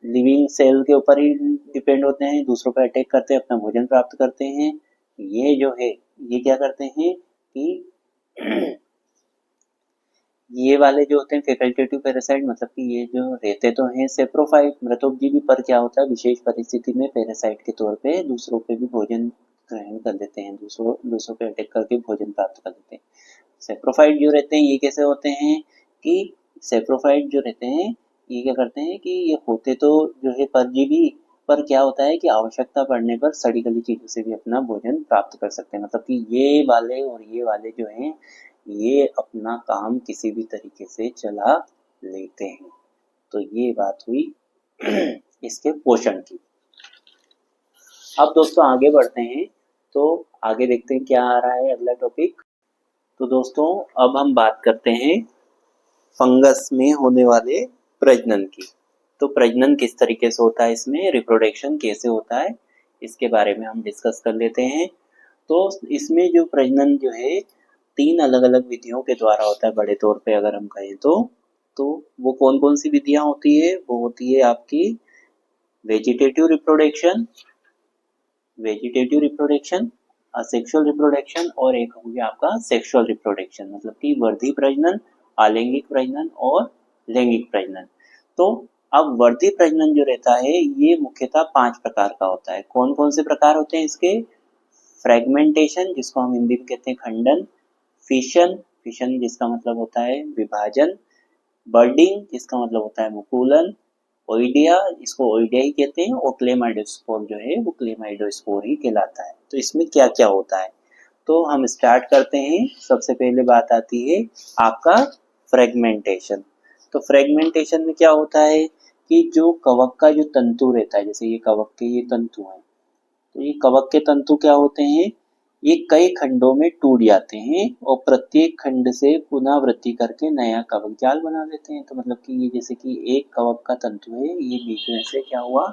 लिविंग सेल के ऊपर ही डिपेंड होते हैं, दूसरों पर अटैक करते हैं, अपना भोजन प्राप्त करते हैं। ये जो है ये क्या करते हैं कि ये वाले जो होते हैं फैकल्टेटिव पैरासाइट, मतलब कि ये जो रहते तो हैं सेप्रोफाइट मृतोपजीवी, पर क्या होता है विशेष परिस्थिति में पैरासाइट के तौर पे दूसरों पे भी भोजन ग्रहण कर लेते हैं, दूसरों पे अटैक करके भोजन प्राप्त कर लेते हैं। सेप्रोफाइट जो रहते हैं ये कैसे होते हैं कि सेप्रोफाइट जो रहते हैं ये क्या करते हैं कि ये होते तो जो है परजीवी, पर क्या होता है कि आवश्यकता पड़ने पर सड़ी गली चीजों से भी अपना भोजन प्राप्त कर सकते हैं। मतलब कि ये वाले और ये वाले जो हैं ये अपना काम किसी भी तरीके से चला लेते हैं। तो ये बात हुई इसके पोषण की। अब दोस्तों आगे बढ़ते हैं, तो आगे देखते हैं क्या आ रहा है अगला टॉपिक। तो दोस्तों अब हम बात करते हैं फंगस में होने वाले प्रजनन की। तो प्रजनन किस तरीके से होता है, इसमें रिप्रोडक्शन कैसे होता है, इसके बारे में हम डिस्कस कर लेते हैं। तो इसमें जो प्रजनन जो है 3 अलग अलग विधियों के द्वारा होता है बड़े तौर पे अगर हम कहें तो वो कौन कौन सी विधियां होती है, वो होती है आपकी वेजिटेटिव रिप्रोडक्शन, असेक्सुअल रिप्रोडक्शन और एक हो गया आपका सेक्सुअल रिप्रोडक्शन, मतलब कि वर्धी प्रजनन, आलैंगिक प्रजनन और लैंगिक प्रजनन। तो अब वर्धी प्रजनन जो रहता है ये मुख्यतः 5 प्रकार का होता है। कौन कौन से प्रकार होते हैं इसके? फ्रेगमेंटेशन, जिसको हम हिंदी में कहते हैं खंडन, फिशन, फिशन जिसका मतलब होता है विभाजन, बर्डिंग जिसका मतलब होता है मुकुलन, ओइडिया जिसको ओइडिया ही कहते हैं, और क्लेमाइडोस्पोर जो है वो क्लेमाइडोस्पोर ही कहलाता है। तो इसमें क्या क्या होता है, तो हम स्टार्ट करते हैं। सबसे पहले बात आती है आपका फ्रेगमेंटेशन। तो फ्रेगमेंटेशन में क्या होता है कि जो कवक का जो तंतु रहता है, जैसे ये कवक के ये तंतु हैं, तो ये कवक के तंतु क्या होते हैं, ये कई खंडों में टूट जाते हैं और प्रत्येक खंड से पुनरावृत्ति करके नया कवक जाल बना देते हैं। तो मतलब कि ये जैसे कि एक कवक का तंतु है, ये बीच में से क्या हुआ,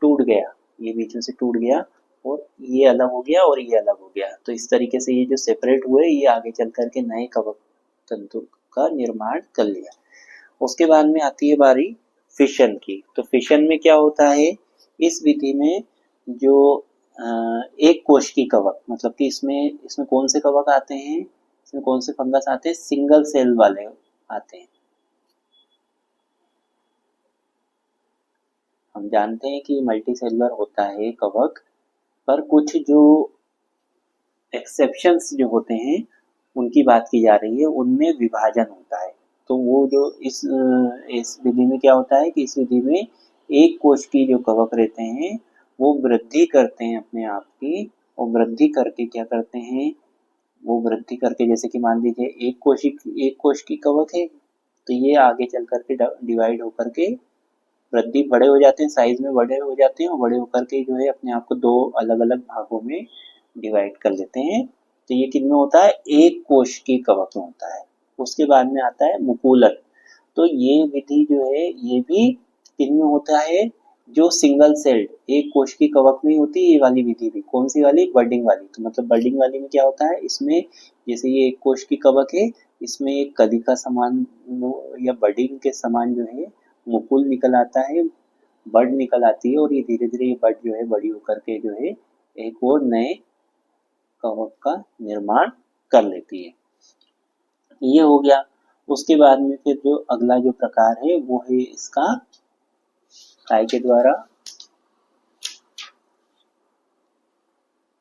टूट गया, ये बीच में से टूट गया और ये अलग हो गया और ये अलग हो गया। तो इस तरीके से ये जो सेपरेट हुए ये आगे चल करके नए कवक तंतु का निर्माण कर लिया। उसके बाद में आती है बारी फिशन की। तो फिशन में क्या होता है, इस विधि में जो एक कोश की कवक, मतलब कि इसमें कौन से कवक आते हैं, इसमें कौन से फंगस आते हैं, सिंगल सेल वाले आते हैं। हम जानते हैं कि मल्टी सेलुलर होता है कवक, पर कुछ जो एक्सेप्शंस जो होते हैं उनकी बात की जा रही है, उनमें विभाजन होता है। तो वो जो इस विधि में क्या होता है कि इस विधि में एक कोश की जो कवक रहते हैं वो वृद्धि करते हैं अपने आप की, और वृद्धि करके क्या करते हैं, वो वृद्धि करके जैसे कि मान लीजिए एक कोश की कवक है, तो ये आगे चल करके डिवाइड होकर के वृद्धि बड़े हो जाते हैं, साइज में बड़े हो जाते हैं और बड़े होकर के जो है अपने आप को दो अलग अलग भागों में डिवाइड कर लेते हैं। तो ये किन में होता है, एक कोश की कवक में होता है। उसके बाद में आता है मुकुलन। तो ये विधि जो है ये भी किन में होता है, जो सिंगल सेल्ड एक कोश की कवक में होती है ये वाली विधि भी। कौन सी वाली, बर्डिंग वाली। तो मतलब बर्डिंग वाली में क्या होता है, इसमें जैसे ये एक कोश की कवक है, इसमें एक कलिका समान या बर्डिंग के समान जो है मुकुल निकल आता है, बड निकल आती है, और ये धीरे धीरे ये बड जो है बड़ी होकर के जो है एक और नए कवक का निर्माण कर लेती है। ये हो गया। उसके बाद में फिर जो अगला जो प्रकार है वो है इसका काय के द्वारा,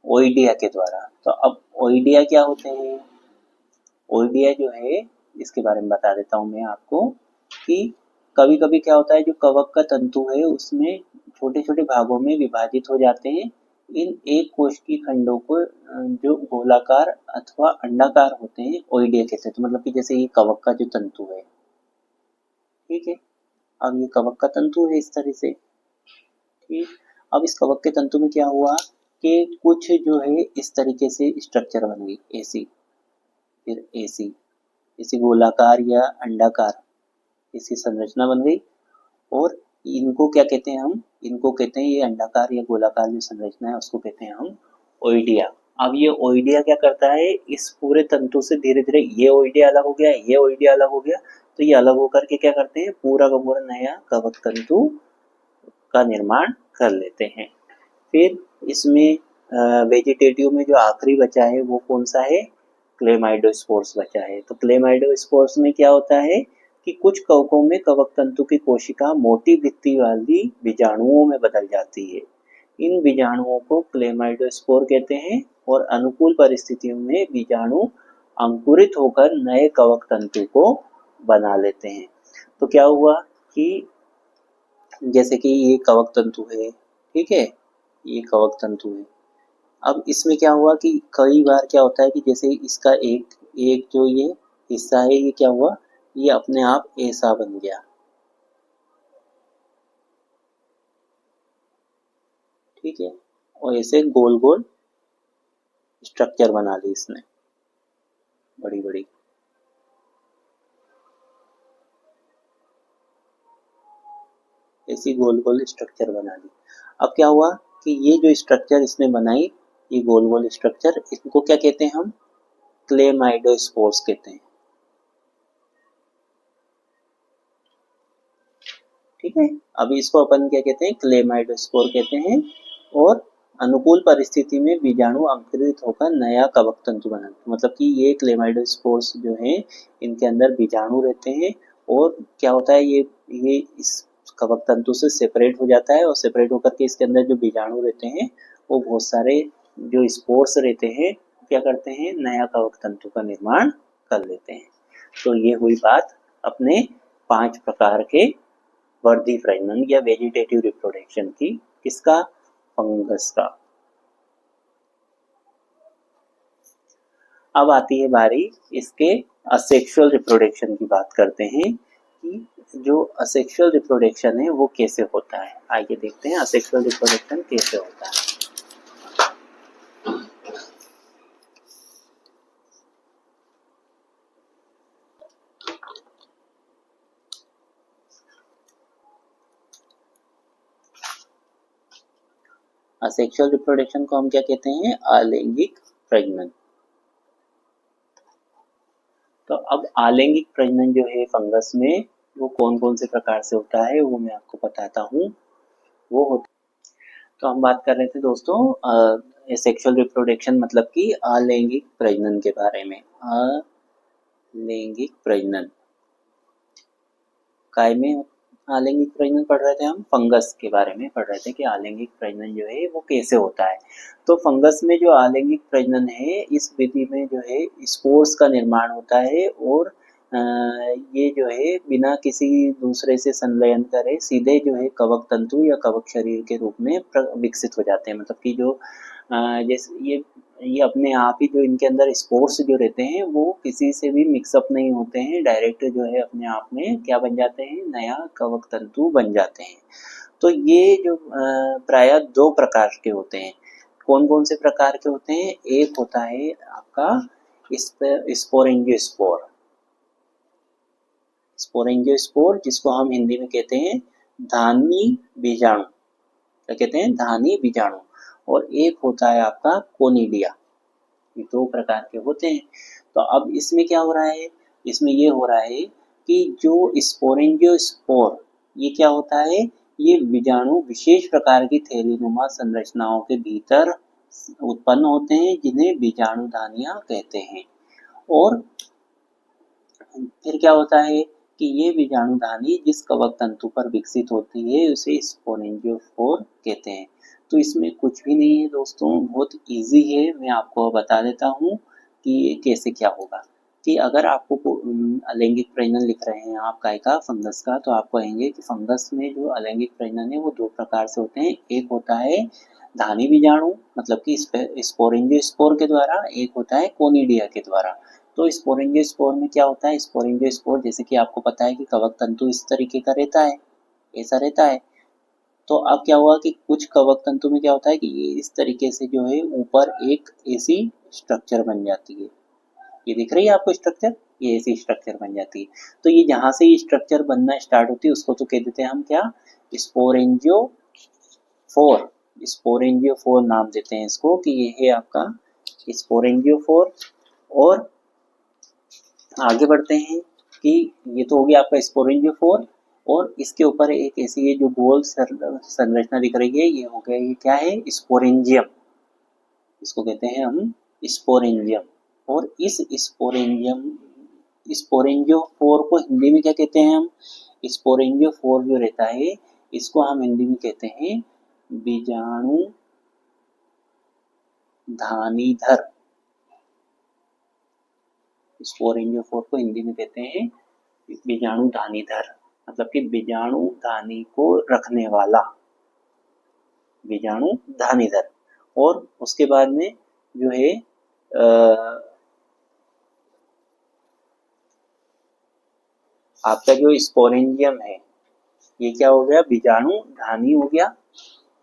ओइडिया के द्वारा। तो अब ओइडिया क्या होते हैं, ओइडिया जो है इसके बारे में बता देता हूँ मैं आपको कि कभी कभी क्या होता है, जो कवक का तंतु है उसमें छोटे छोटे भागों में विभाजित हो जाते हैं। इन एक कोश की खंडों को जो गोलाकार अथवा अंडाकार होते हैं ओइडिया कहते हैं। तो मतलब कि जैसे ये कवक का जो तंतु है, ठीक है, अब ये कवक का तंतु है इस तरह से, ठीक। अब इस कवक के तंतु में क्या हुआ कि कुछ जो है इस तरीके से स्ट्रक्चर बन गई, ऐसी, फिर ऐसी गोलाकार या अंडाकार ऐसी संरचना बन गई। और इनको क्या कहते हैं हम, इनको कहते हैं, ये अंडाकार या गोलाकार जो संरचना है उसको कहते हैं हम ओइडिया। अब ये ओइडिया क्या करता है, इस पूरे तंतु से धीरे धीरे ये ओइडिया अलग हो गया, ये ओइडिया अलग हो गया, तो ये अलग होकर के क्या करते हैं, पूरा का पूरा नया कवक तंतु का निर्माण कर लेते हैं। फिर इसमें वेजिटेटिव में जो आखिरी बचा है वो कौन सा है, क्लेमाइडोस्पोर्स बचा है। तो क्लेमाइडोस्पोर्स में क्या होता है कि कुछ कवकों में कवक तंतु की कोशिका मोटी भित्ति वाली बीजाणुओं में बदल जाती है। इन बीजाणुओं को क्लेमाइडोस्पोर कहते हैं और अनुकूल परिस्थितियों में बीजाणु अंकुरित होकर नए कवक तंतु को बना लेते हैं। तो क्या हुआ कि जैसे कि ये कवक तंतु है, ठीक है, ये कवक तंतु है। अब इसमें क्या हुआ कि कई बार क्या होता है कि जैसे इसका एक एक जो ये हिस्सा है ये क्या हुआ, ये अपने आप ऐसा बन गया, ठीक है, और ऐसे गोल गोल स्ट्रक्चर बना ली इसने, बड़ी बड़ी, ऐसी गोल गोल स्ट्रक्चर बना ली। अब क्या हुआ कि ये जो स्ट्रक्चर इसने बनाई, ये गोल गोल स्ट्रक्चर, इनको क्या कहते हैं हम, क्लेमाइडोस्पोर्स कहते हैं, ठीक है। अभी इसको अपन क्या कहते हैं, क्लेमाइडोस्पोर कहते हैं। और अनुकूल परिस्थिति में बीजाणु अंकुरित होकर नया कवक तंतु बनाते, मतलब कि ये क्लेमाइडोस्पोर्स जो है इनके अंदर बीजाणु रहते हैं, और क्या होता है ये इस कवक तंतु से सेपरेट हो जाता है, और सेपरेट होकर के इसके अंदर जो बीजाणु रहते हैं वो बहुत सारे जो स्पोर्स रहते हैं क्या करते हैं, नया कवक तंतु का निर्माण कर लेते हैं। तो ये हुई बात अपने 5 प्रकार के वर्धी प्रजनन या वेजिटेटिव रिप्रोडक्शन की, किसका, फंगस का। अब आती है बारी इसके असेक्सुअल रिप्रोडक्शन की, बात करते हैं कि जो असेक्सुअल रिप्रोडक्शन है वो कैसे होता है। आइए देखते हैं असेक्सुअल रिप्रोडक्शन कैसे होता है। असेक्सुअल रिप्रोडक्शन को हम क्या कहते हैं? अलैंगिक प्रजनन। तो अब अलैंगिक प्रजनन जो है फंगस में वो कौन कौन से प्रकार से होता है वो मैं आपको बताता हूँ। वो होता तो हम बात कर रहे थे दोस्तों सेक्सुअल रिप्रोडक्शन मतलब कि अलैंगिक प्रजनन के बारे में। अलैंगिक प्रजनन काय में अलैंगिक प्रजनन पढ़ रहे थे हम? फंगस के बारे में पढ़ रहे थे कि अलैंगिक प्रजनन जो है वो कैसे होता है। तो फंगस में जो अलैंगिक प्रजनन है इस विधि में जो है स्पोर्स का निर्माण होता है और ये जो है बिना किसी दूसरे से संलयन करे सीधे जो है कवक तंतु या कवक शरीर के रूप में विकसित हो जाते हैं। मतलब कि जो जैसे ये अपने आप ही जो इनके अंदर स्पोर्स जो रहते हैं वो किसी से भी मिक्सअप नहीं होते हैं, डायरेक्ट जो है अपने आप में क्या बन जाते हैं? नया कवक तंतु बन जाते हैं। तो ये जो प्रायः दो प्रकार के होते हैं। कौन कौन से प्रकार के होते हैं? एक होता है आपका स्पोरेंजियोस्पोर। स्पोरेंजियोस्पोर जिसको हम हिंदी में कहते हैं धानी बीजाणु। क्या कहते हैं? धानी बीजाणु। और एक होता है आपका कोनिडिया। ये दो प्रकार के होते हैं। तो अब इसमें क्या हो रहा है? इसमें ये हो रहा है कि जो स्पोरेंजियोस्पोर ये क्या होता है? ये बीजाणु विशेष प्रकार की थैलीनुमा संरचनाओं के भीतर उत्पन्न होते हैं जिन्हें बीजाणुधानियां कहते हैं। और फिर क्या होता है कि ये बीजाणुधानी जिस कवक तंतु पर विकसित होती है उसे स्पोरेंजियोस्पोर कहते हैं। तो इसमें कुछ भी नहीं है दोस्तों, बहुत इजी है। मैं आपको बता देता हूँ कि ये कैसे क्या होगा। कि अगर आपको अलैंगिक प्रजनन लिख रहे हैं आप काय का? फंगस का, तो आप कहेंगे कि फंगस में जो अलैंगिक प्रजनन है वो दो प्रकार से होते हैं। एक होता है धानी बीजाणु मतलब कि स्पोरेंजियोस्पोर के द्वारा, एक होता है कोनिडिया के द्वारा। तो स्पोरेंजियोस्पोर में क्या होता है? स्पोरेंजियोस्पोर जैसे कि आपको पता है कि कवक तंतु इस तरीके का रहता है, ऐसा रहता है। तो अब क्या हुआ कि कुछ कवक तंतु में क्या होता है कि ये इस तरीके से जो है ऊपर एक ऐसी स्ट्रक्चर बन जाती है। ये दिख रही है आपको स्ट्रक्चर? ये ऐसी स्ट्रक्चर बन जाती है। तो ये जहां से ये स्ट्रक्चर बनना स्टार्ट होती है उसको तो कह देते हैं हम क्या? स्पोरेंजियोफोर। स्पोरेंजियोफोर नाम देते हैं इसको कि ये है आपका स्पोरेंजियोफोर। और आगे बढ़ते हैं कि ये तो हो गया आपका स्पोरेंजियोफोर और इसके ऊपर एक ऐसी ये जो गोल संरचना दिख रही है ये हो गया, ये क्या है? स्पोरेंजियम। इसको कहते हैं हम स्पोरेंजियम। और इस स्पोरेंजियोफोर को हिंदी में क्या कहते हैं हम? स्पोरेंजियोफोर जो रहता है इसको हम हिंदी में कहते हैं बीजाणुधानीधर। स्पोरेंजियोफोर को हिंदी में कहते हैं बीजाणुधानीधर मतलब कि बीजाणुधानी को रखने वाला, बीजाणुधानीधर। और उसके बाद में जो है आपका जो स्पोरेंजियम है ये क्या हो गया? बीजाणुधानी हो गया।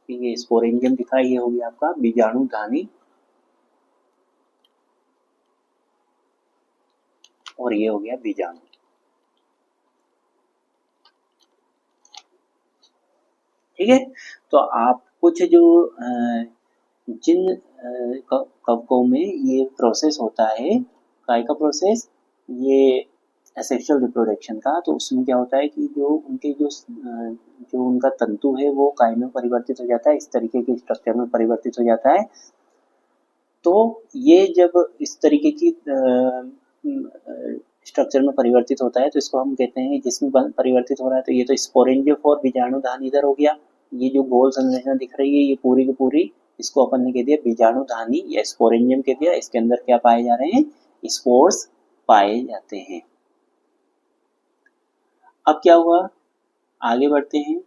ये स्पोरेंजियम दिखा, ये हो गया आपका बीजाणुधानी और ये हो गया बीजाणु। ठीक है। तो आप कुछ जो जिन कवकों में ये प्रोसेस होता है, काय का प्रोसेस? ये एसेक्सुअल रिप्रोडक्शन का, तो उसमें क्या होता है कि जो उनके जो उनका तंतु है वो काय में परिवर्तित हो जाता है, इस तरीके के स्ट्रक्चर में परिवर्तित हो जाता है। तो ये जब इस तरीके की स्ट्रक्चर में परिवर्तित होता है तो इसको हम कहते हैं जिसमें परिवर्तित हो रहा है। तो ये तो स्पोरेंजियोफोर बीजाणुधानीधर हो गया। ये जो गोल संरचना दिख रही है ये पूरी की पूरी इसको अपन ने कह दिया बीजाणुधानी या स्पोरेंजियम कह दिया। इसके अंदर क्या पाए जा रहे हैं? स्पोर्स पाए जाते हैं। अब क्या हुआ? आगे बढ़ते हैं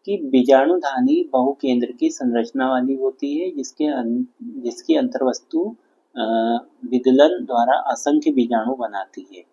कि बीजाणुधानी बहुकेंद्र की संरचना वाली होती है जिसकी अंतर्वस्तु विदलन द्वारा असंख्य बीजाणु बनाती है।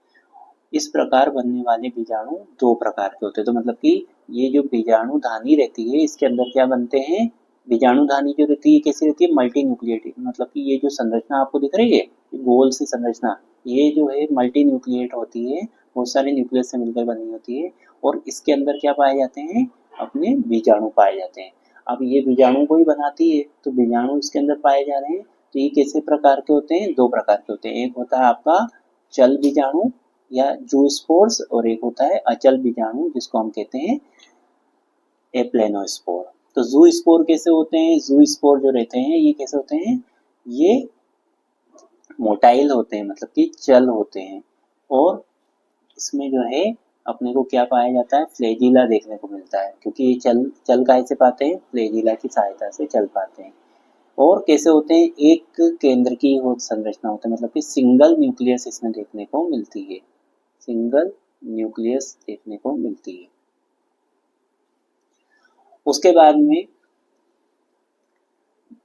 इस प्रकार बनने वाले बीजाणु दो प्रकार के होते हैं। तो मतलब कि ये जो बीजाणुधानी रहती है इसके अंदर क्या बनते हैं? बीजाणुधानी जो रहती है कैसी रहती है? Multi nucleated. मतलब कि ये जो संरचना आपको दिख रही है गोल सी संरचना, ये जो है मल्टी न्यूक्लिएट होती है, बहुत सारे न्यूक्लियस से मिलकर बनी होती है। और इसके अंदर क्या पाए जाते हैं? अपने बीजाणु पाए जाते हैं। अब ये बीजाणु को ही बनाती है, तो बीजाणु इसके अंदर पाए जा रहे हैं। तो ये कैसे प्रकार के होते हैं? 2 प्रकार के होते हैं। एक होता है आपका चल बीजाणु या जूस्पोर्स, और एक होता है अचल बीजाणु जिसको हम कहते हैं एप्लेनोस्पोर। तो जूस्पोर कैसे होते हैं? जूस्पोर जो रहते हैं ये कैसे होते हैं? ये मोटाइल होते हैं, मतलब कि चल होते हैं, और इसमें जो है अपने को क्या पाया जाता है? फ्लैजिला देखने को मिलता है, क्योंकि ये चल काहे से पाते हैं? फ्लैजिला की सहायता से चल पाते हैं। और कैसे होते हैं? एक केंद्र की संरचना होती है, मतलब कि सिंगल न्यूक्लियस इसमें देखने को मिलती है, सिंगल न्यूक्लियस देखने को मिलती है। उसके बाद में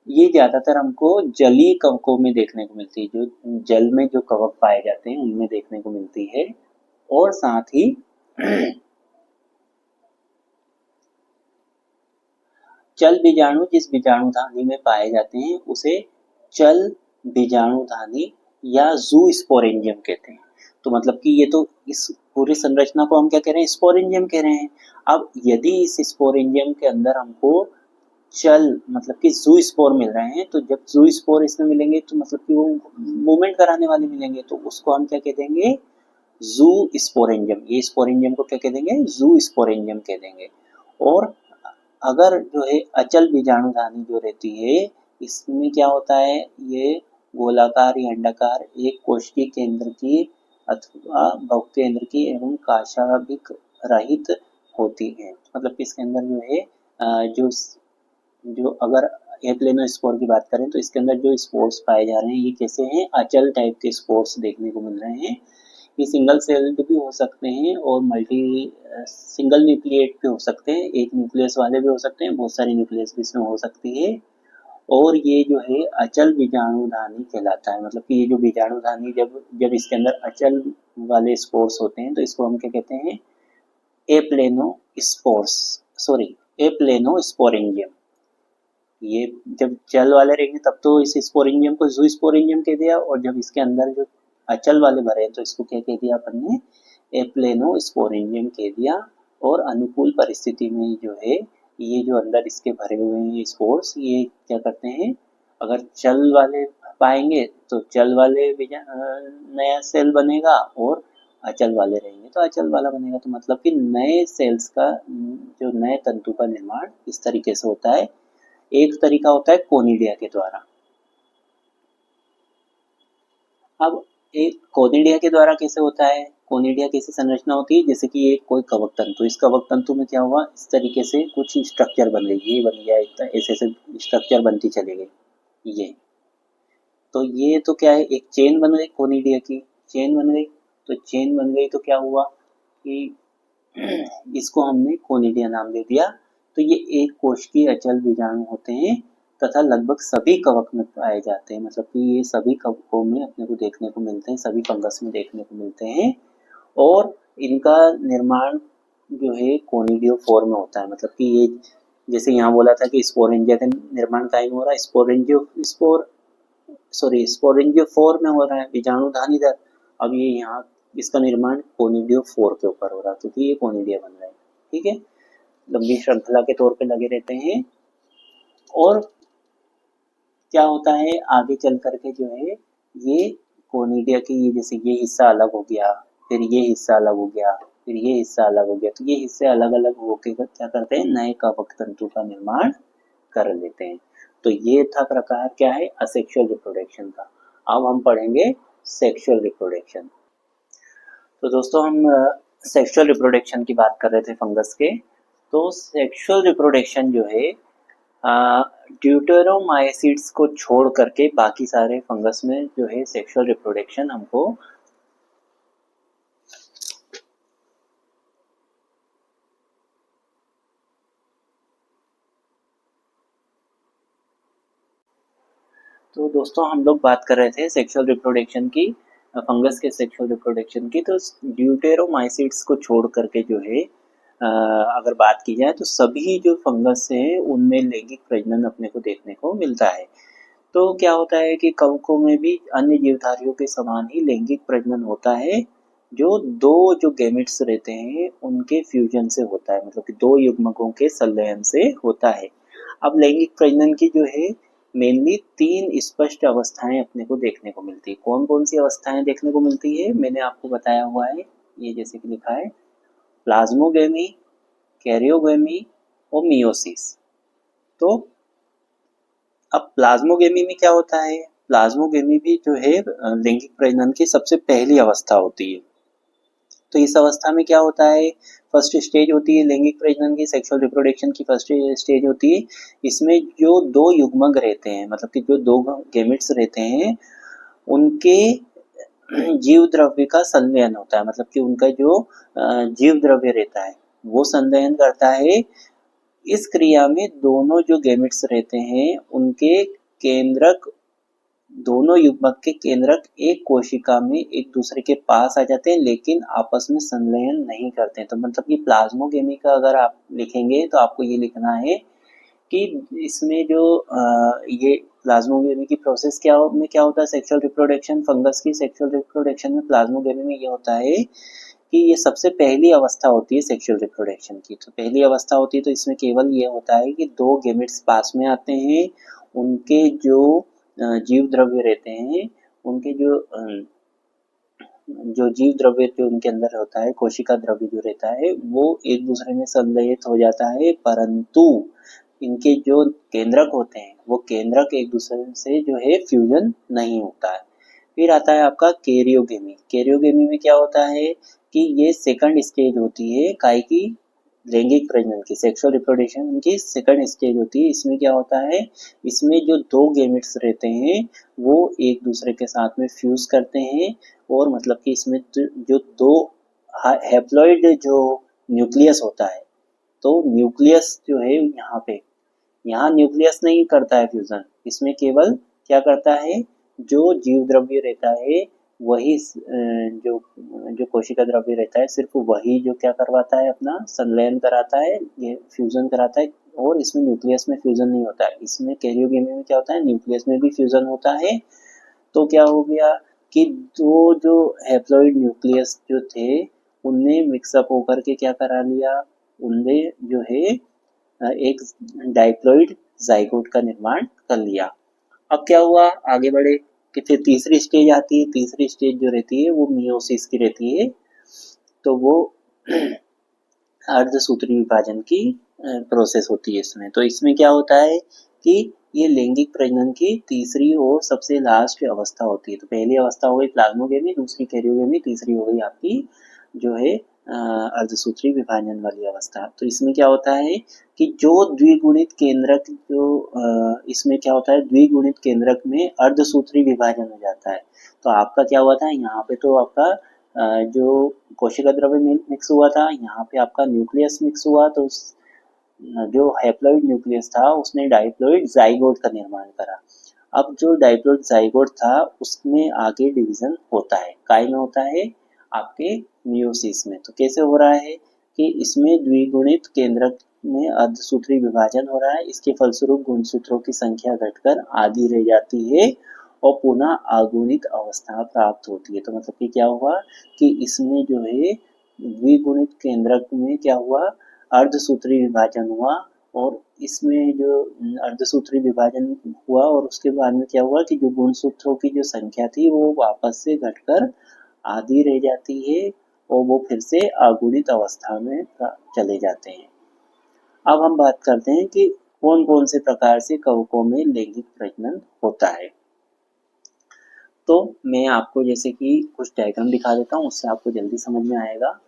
ये ज्यादातर हमको जलीय कवकों में देखने को मिलती है, जो जल में जो कवक पाए जाते हैं उनमें देखने को मिलती है। और साथ ही चल बीजाणु जिस बीजाणुधानी में पाए जाते हैं उसे चल बीजाणुधानी या जूस्पोरेंजियम कहते हैं। तो मतलब कि ये तो इस पूरी संरचना को हम क्या कह रहे हैं? स्पोरेंजियम कह रहे हैं। अब यदि इस स्पोरेंजियम के अंदर हमको चल मतलब कि जूस्पोर मिल रहे हैं, तो जब जूस्पोर इसमें मिलेंगे तो मतलब कि वो मूवमेंट कराने वाले मिलेंगे, तो उसको हम क्या कह देंगे? जू स्पोरेंजियम। ये स्पोरेंजियम को क्या कह देंगे? जू स्पोरेंजियम कह देंगे। और अगर जो है अचल बीजाणुधानी जो रहती है, इसमें क्या होता है? ये गोलाकार या अंडाकार एक कोशिकीय केंद्र की अथवा बहुकेंद्र की एवं काशाभिक रहित होती है। मतलब इसके अंदर जो है जो अगर एप्लेनोस्पोर की बात करें तो इसके अंदर जो स्पोर्स पाए जा रहे हैं ये कैसे हैं? अचल टाइप के स्पोर्स देखने को मिल रहे हैं। ये सिंगल सेल्ड भी हो सकते हैं और सिंगल न्यूक्लिएट भी हो सकते हैं, एक न्यूक्लियस वाले भी हो सकते हैं, बहुत सारी न्यूक्लियस भी इसमें हो सकती है। और ये जो है अचल बीजाणुधानी कहलाता है। मतलब कि ये जो बीजाणुधानी जब इसके अंदर अचल वाले स्पोर्स होते हैं तो इसको हम क्या कहते हैं? एप्लेनोस्पोरेंजियम। ये जब चल वाले रहेंगे तब तो इस स्पोरेंजियम को जूस्पोरेंजियम कह दिया, और जब इसके अंदर जो अचल वाले भरे हैं तो इसको क्या कह दिया अपन ने? एप्लेनोस्पोरेंजियम कह दिया। और अनुकूल परिस्थिति में जो है ये जो अंदर इसके भरे हुए हैं स्पोर्स, ये क्या करते हैं? अगर चल वाले पाएंगे तो चल वाले नया सेल बनेगा, और अचल वाले रहेंगे तो अचल वाला बनेगा। तो मतलब कि नए सेल्स का जो नए तंतु का निर्माण इस तरीके से होता है। एक तरीका होता है कोनिडिया के द्वारा। अब एक कोनिडिया के द्वारा कैसे होता है? कोनिडिया कैसी संरचना होती है? जैसे कि एक कोई कवक तंतु, इस कवक तंतु में क्या हुआ? इस तरीके से कुछ स्ट्रक्चर बन गई, ये बन गया, ऐसे ऐसे स्ट्रक्चर बनती चली गई। ये तो ये तो क्या है? एक चेन बन गई, कोनिडिया की चेन बन गई। तो चेन बन गई तो क्या हुआ कि इसको हमने कोनिडिया नाम दे दिया। तो ये एक कोशिकीय अचल बीजाणु होते हैं तथा लगभग सभी कवक में पाए जाते हैं। मतलब कि ये सभी कवकों में अपने को देखने को मिलते हैं, सभी फंगस में देखने को मिलते हैं। और इनका निर्माण जो है कोनिडियोफोर में होता है। मतलब कि ये जैसे यहाँ बोला था कि स्पोरेंजिया का निर्माण कहाँ हो रहा है? स्पोरेंजियोफोर में हो रहा है, बीजाणुधानी दर। अब ये यहाँ इसका निर्माण कोनिडियोफोर के ऊपर हो रहा है, क्योंकि ये कोनिडिया बन रहा है। ठीक है, लंबी श्रृंखला के तौर पे लगे रहते हैं। और क्या होता है आगे चल करके जो है ये कोनिडिया की ये जैसे ये हिस्सा अलग हो गया, फिर ये हिस्सा अलग हो गया, फिर ये हिस्सा अलग हो गया, तो ये हिस्से अलग अलग होके क्या करते हैं? नए कवक तंतु का निर्माण कर लेते हैं। तो ये था प्रकार क्या है? असेक्सुअल रिप्रोडक्शन का। अब हम पढ़ेंगे सेक्सुअल रिप्रोडक्शन। तो दोस्तों हम सेक्सुअल रिप्रोडक्शन की बात कर रहे थे फंगस के। तो सेक्सुअल रिप्रोडक्शन जो है ड्यूटेरोमाइसीट्स को छोड़ करके बाकी सारे फंगस में जो है सेक्सुअल रिप्रोडक्शन हमको तो दोस्तों हम लोग बात कर रहे थे सेक्सुअल रिप्रोडक्शन की, फंगस के सेक्सुअल रिप्रोडक्शन की। तो ड्यूटेरोमाइसीट्स को छोड़ करके जो है अगर बात की जाए तो सभी जो फंगस है उनमें लैंगिक प्रजनन अपने को देखने को मिलता है। तो क्या होता है कि कवकों में भी अन्य जीवधारियों के समान ही लैंगिक प्रजनन होता है, जो दो जो गैमेट्स रहते हैं उनके फ्यूजन से होता है, मतलब कि दो युग्मकों के संलयन से होता है। अब लैंगिक प्रजनन की जो है मेनली 3 स्पष्ट अवस्थाएं अपने को देखने को मिलती है। कौन कौन सी अवस्थाएं देखने को मिलती है मैंने आपको बताया हुआ है, ये जैसे कि लिखा है प्लाज्मोगेमी, कैरियोगेमी और मियोसिस। तो अब प्लाज्मोगेमी में क्या होता है, प्लाज्मोगेमी भी जो है लैंगिक प्रजनन की सबसे पहली अवस्था होती है। तो इस अवस्था में क्या होता है, फर्स्ट स्टेज होती है लैंगिक प्रजनन की, सेक्सुअल रिप्रोडक्शन की फर्स्ट स्टेज होती है। इसमें जो दो युग्मक रहते हैं, मतलब कि जो दो गैमेट्स रहते हैं, उनके जीव द्रव्य का संलयन होता है, मतलब कि उनका जो जीव द्रव्य रहता है वो संलयन करता है। इस क्रिया में दोनों जो गैमेट्स रहते हैं उनके केंद्रक, दोनों युग्मक के केंद्रक एक कोशिका में एक दूसरे के पास आ जाते हैं लेकिन आपस में संलयन नहीं करते हैं। तो मतलब कि प्लाज्मोगेमी का अगर आप लिखेंगे तो आपको ये लिखना है कि इसमें जो ये प्लाज्मोगेमी की प्रोसेस क्या होता है, सेक्सुअल रिप्रोडक्शन, फंगस की सेक्सुअल रिप्रोडक्शन में प्लाज्मोगेमी में ये होता है कि ये सबसे पहली अवस्था होती है सेक्सुअल रिप्रोडक्शन की। तो पहली अवस्था होती है तो इसमें केवल ये होता है कि दो गैमेट्स पास में आते हैं, उनके जो जीव द्रव्य रहते हैं, उनके जो जीव द्रव्य जो उनके अंदर होता है, कोशिका द्रव्य जो रहता है वो एक दूसरे में संलयित हो जाता है, परंतु इनके जो केंद्रक होते हैं वो केंद्रक एक दूसरे से जो है फ्यूजन नहीं होता है। फिर आता है आपका कैरियोगेमी। कैरियोगेमी में क्या होता है कि ये सेकंड स्टेज होती है काय की, लैंगिक प्रजनन की, सेक्सुअल रिप्रोडक्शन की सेकंड स्टेज होती है। इसमें क्या होता है, इसमें जो दो गैमेट्स रहते हैं वो एक दूसरे के साथ में फ्यूज करते हैं, और मतलब कि इसमें जो दो हैप्लॉइड जो न्यूक्लियस होता है, तो न्यूक्लियस जो है यहाँ न्यूक्लियस नहीं करता है फ्यूजन, इसमें केवल क्या करता है, जो जीव द्रव्य रहता है वही जो जो कोशिका द्रव्य रहता है सिर्फ वही जो क्या करवाता है, अपना संलयन कराता है, ये फ्यूजन कराता है, और इसमें न्यूक्लियस में फ्यूजन नहीं होता है। इसमें कैरियोगेमी में क्या होता है, न्यूक्लियस में भी फ्यूजन होता है। तो क्या हो गया कि दो जो हैप्लॉइड न्यूक्लियस जो थे उनने मिक्सअप होकर के क्या करा लिया, उनने जो है एक डाइप्लॉइड जाइगोट का निर्माण कर लिया। अब क्या हुआ, आगे बढ़े कि फिर तीसरी स्टेज आती है। तीसरी स्टेज जो रहती है वो मियोसिस की रहती है। तो वो अर्धसूत्री विभाजन की प्रोसेस होती है इसमें। तो इसमें क्या होता है कि ये लैंगिक प्रजनन की तीसरी और सबसे लास्ट अवस्था होती है। तो पहली अवस्था हो गई प्लाज्मोगेमी, दूसरी कैरियोगेमी, तीसरी हो गई आपकी जो है अर्धसूत्री विभाजन वाली अवस्था। तो इसमें क्या होता है कि जो द्विगुणित केंद्रक इसमें क्या होता है, द्विगुणित केंद्रक में अर्धसूत्री विभाजन हो जाता है। तो आपका क्या हुआ था, यहाँ पे तो आपका जो कोशिका द्रव्य मिक्स हुआ था, यहाँ पे आपका न्यूक्लियस मिक्स हुआ, तो जो हैप्लॉइड न्यूक्लियस था उसने डाइप्लॉइड जाइगोट का निर्माण करा। अब जो डाइप्लॉइड जाइगोट था उसमें आगे डिवीजन होता है, काय में होता है, आपके मियोसिस में। तो कैसे हो रहा है कि इसमें द्विगुणित केंद्रक में अर्धसूत्री विभाजन हो रहा है, इसके फलस्वरूप गुणसूत्रों की संख्या घटकर आधी रह जाती है और पुनः अगुणित अवस्था प्राप्त होती है। तो मतलब कि क्या हुआ कि इसमें जो है द्विगुणित केंद्रक में क्या हुआ, अर्धसूत्री विभाजन हुआ, और इसमें जो अर्धसूत्री विभाजन हुआ और उसके बाद में क्या हुआ कि जो गुणसूत्रों की जो संख्या थी वो वापस से घटकर आधी रह जाती है और वो फिर से अगुणित अवस्था में चले जाते हैं। अब हम बात करते हैं कि कौन कौन से प्रकार से कवकों में लैंगिक प्रजनन होता है। तो मैं आपको जैसे कि कुछ डायग्राम दिखा देता हूँ, उससे आपको जल्दी समझ में आएगा।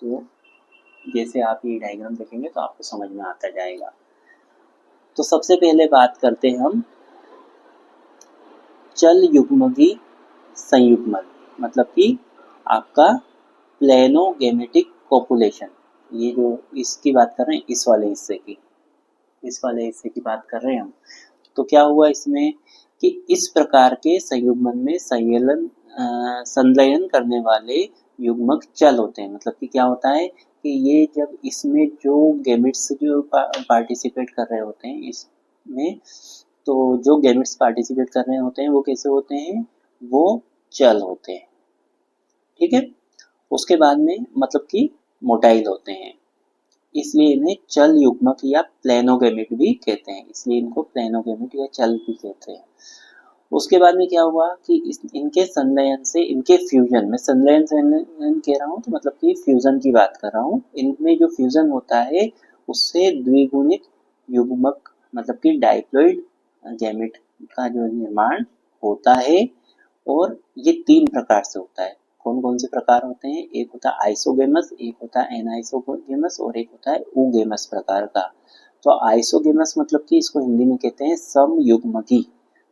तो जैसे आप ये डायग्राम देखेंगे तो आपको समझ में आता जाएगा। तो सबसे पहले बात करते हैं हम चल युग्मकी संयुग्मन, मतलब कि आपका प्लेनोगेमेटिक कोपुलेशन। ये जो इसकी बात कर रहे हैं, इस वाले हिस्से की बात कर रहे हैं हम। तो क्या हुआ इसमें कि इस प्रकार के संयुग्मन में संलयन करने वाले युग्मक चल होते हैं। मतलब कि क्या होता है कि ये जब इसमें जो गैमेट्स जो पार्टिसिपेट कर रहे होते हैं इसमें, तो जो गैमेट्स पार्टिसिपेट कर रहे होते हैं वो कैसे होते हैं, वो चल होते हैं, ठीक है। उसके बाद में मतलब कि मोटाइल होते हैं। इसलिए इन्हें चल युग्मक या प्लेनोगेमिट भी कहते हैं, इसलिए इनको प्लेनोगेमिट या चल भी कहते हैं। उसके बाद में क्या हुआ कि इनके संलयन से, इनके फ्यूजन में, संलयन संलयन कह रहा हूँ तो मतलब कि फ्यूजन की बात कर रहा हूँ, इनमें जो फ्यूजन होता है उससे द्विगुणित युग्मक मतलब कि डाइप्लॉइड गैमेट का जो निर्माण होता है। और ये 3 प्रकार से होता है। कौन कौन से प्रकार होते हैं? एक होता है आइसोगेमस, एक होता है एनाइसोगेमस और एक होता है ऊगेमस प्रकार का। तो आइसोगेमस मतलब कि इसको हिंदी में कहते हैं समयुग्मकी।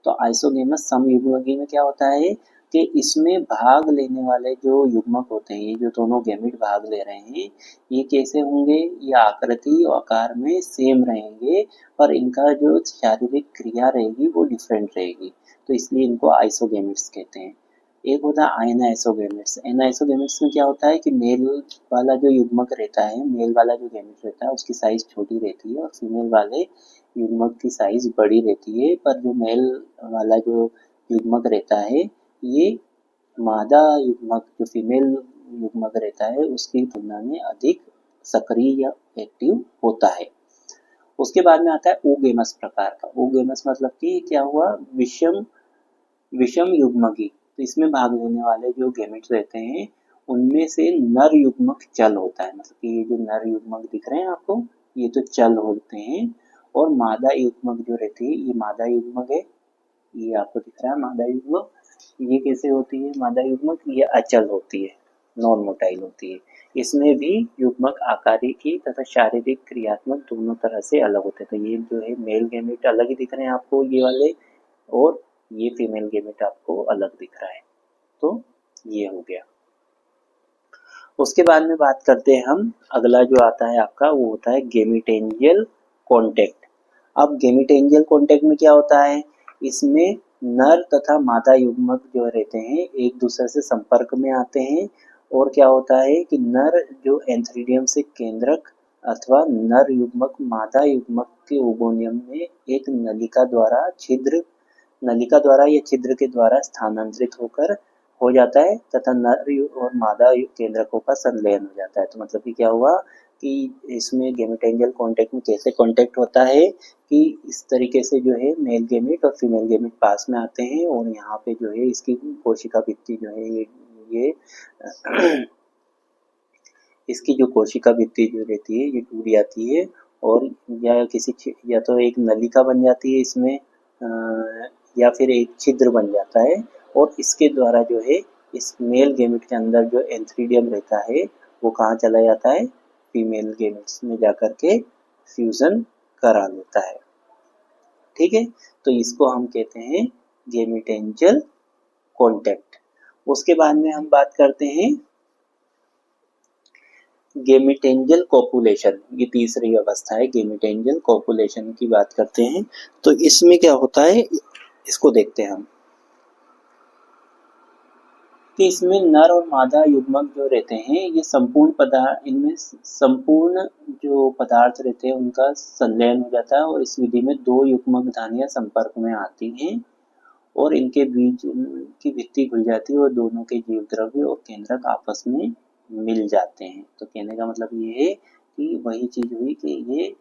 तो आइसोगेमस समयुग्मकी में क्या होता है कि इसमें भाग लेने वाले जो युग्मक होते हैं, ये जो दोनों गैमेट भाग ले रहे हैं, ये कैसे होंगे? ये आकृति और आकार में सेम रहेंगे, पर इनका जो शारीरिक क्रिया रहेगी वो डिफरेंट रहेगी, तो इसलिए इनको आइसोगेमिट्स कहते हैं। एक होता है एनाइसोगेमिट्स। एनाइसोगेमिट्स में क्या होता है कि मेल वाला जो युग्मक रहता है, मेल वाला जो गैमेट रहता है उसकी साइज छोटी रहती है और फीमेल वाले युग्मक की साइज बड़ी रहती है, पर जो मेल वाला जो युग्मक रहता है ये मादा युग्मक, जो फीमेल युग्मक रहता है उसकी तुलना में अधिक सक्रिय या एक्टिव होता है। उसके बाद में आता है ओगेमस प्रकार का। ओगेमस मतलब कि क्या हुआ? विषम युग्मकी। तो इसमें भाग लेने वाले जो गैमेट्स रहते हैं उनमें से नर युग्मक चल होता है, मतलब कि ये जो नर युग्मक दिख रहे हैं आपको, ये तो चल होते हैं। और मादा युग्मक जो रहती है, ये मादा युग्मक है, ये आपको दिख रहा है मादा युग्मक। ये कैसे होती है मादा युग्मक? ये अचल होती है, नॉन मोटाइल होती है। इसमें भी युग्मक आकारिकी तथा शारीरिक क्रियात्मक दोनों तरह से अलग होते हैं। तो ये जो है मेल गैमेट अलग ही दिख रहे हैं आपको ये वाले, और ये फीमेल गैमेट आपको अलग दिख रहा है। तो ये हो गया। उसके बाद में बात करते हैं हम, अगला जो आता है आपका वो होता है गेमिटेंजियल कॉन्टेक्ट। अब गेमिटेंजियल कॉन्टेक्ट में क्या होता है? इसमें नर तथा मादा युग्मक जो रहते हैं एक दूसरे से संपर्क में आते हैं, और क्या होता है कि नर जो एंथ्रीडियम से केंद्रक अथवा नर युग्मक मादा युग्मक के ओगोनियम में एक नलिका द्वारा या छिद्र के द्वारा स्थानांतरित होकर हो जाता है तथा नर और मादा केंद्रकों का संलयन हो जाता है। तो मतलब कि क्या हुआ कि इसमें गेमेटेंजियल कॉन्टेक्ट में कैसे कॉन्टेक्ट होता है कि इस तरीके से जो है मेल गेमेट और फीमेल गेमेट पास में आते हैं, और यहाँ पे जो है इसकी कोशिका भित्ति जो है ये इसकी जो कोशिका भित्ति जो रहती है ये टूट जाती है, और या तो एक नलिका बन जाती है इसमें, या फिर एक छिद्र बन जाता है, और इसके द्वारा जो है इस मेल गेमेट के अंदर जो एंथ्रीडियम रहता है वो कहाँ चला जाता है? फीमेल गेमेट्स में जाकर के फ्यूजन करा लेता है। ठीक है, तो इसको हम कहते हैं गेमिटेंजियल कॉन्टेक्ट। उसके बाद में हम बात करते हैं गेमिटेंजियल कॉपुलेशन। ये तीसरी अवस्था है, गेमिटेंजियल कॉपुलेशन की बात करते हैं। तो इसमें क्या होता है इसको देखते हैं हम, कि इसमें नर और मादा युग्मक जो रहते हैं ये इनमें संपूर्ण जो पदार्थ रहते हैं उनका संलयन हो जाता है, और इस विधि में 2 युग्मक धानियां संपर्क में आती हैं और इनके बीच की भित्ति खुल जाती है और दोनों के जीव द्रव्य और केंद्रक आपस में मिल जाते हैं। तो कहने का मतलब ये है कि वही चीज हुई कि ये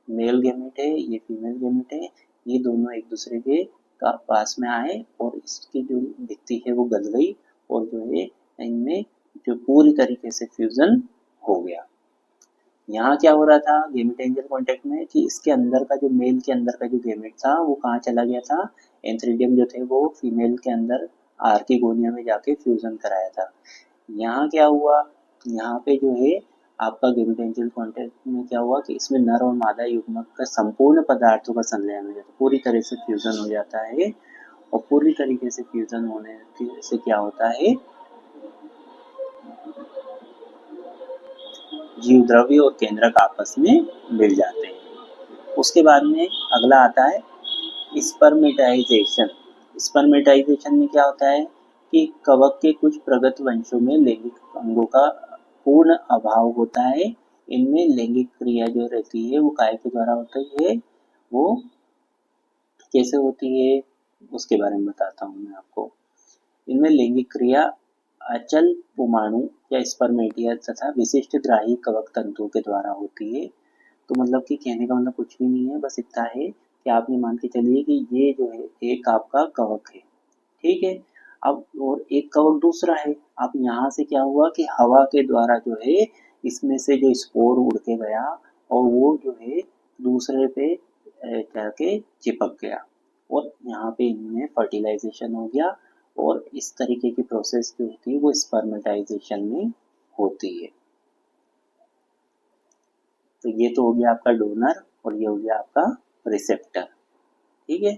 मेल गैमेट है, ये फीमेल गैमेट है, ये दोनों एक दूसरे के पास में आए और इसकी जो भित्ति है वो गल गई, और जो है इनमें जो पूरी तरीके से फ्यूजन हो गया। यहाँ क्या हो रहा था गेमिटेंजियल कॉन्टेक्ट में कि इसके अंदर का जो मेल के अंदर का जो गैमेट था वो कहाँ चला गया था? एंथ्रीडियम जो थे वो फीमेल के अंदर आर्किगोनिया में जाके फ्यूजन कराया था। यहाँ क्या हुआ? यहाँ पे जो है आपका गेमिटेंजियल कॉन्टेक्ट में क्या हुआ कि इसमें नर और मादा युग्मक का संपूर्ण पदार्थों का संलयन हो जाता है, पूरी तरह से फ्यूजन हो जाता है, और पूरी तरीके से फ्यूजन होने से क्या होता है? जीव द्रव्य और केंद्रक आपस में मिल जाते हैं। उसके बाद में अगला आता है स्पर्मेटाइजेशन। स्पर्मेटाइजेशन में क्या होता है कि कवक के कुछ प्रगत वंशों में लैंगिक अंगों का पूर्ण अभाव होता है। इनमें लैंगिक क्रिया जो रहती है वो काय के द्वारा होती है, वो कैसे होती है उसके बारे में बताता हूँ मैं आपको। इनमें लैंगिक क्रिया अचल पुमाणु या स्पर्मेटिया तथा विशिष्ट ग्राही कवक तंतुओं के द्वारा होती है। तो मतलब कि कहने का मतलब कुछ भी नहीं है, बस इतना है कि आपने मान के चलिए कि ये जो है एक आपका कवक है, ठीक है। अब और एक कवक दूसरा है। अब यहाँ से क्या हुआ कि हवा के द्वारा जो है इसमें से जो स्पोर उड़ के गया और वो जो है दूसरे पे जाके चिपक गया और यहाँ पे इनमें फर्टिलाइजेशन हो गया और इस तरीके की प्रोसेस जो होती है वो स्पर्मेटाइजेशन में होती है। तो ये तो हो गया आपका डोनर और ये हो गया आपका रिसेप्टर, ठीक है।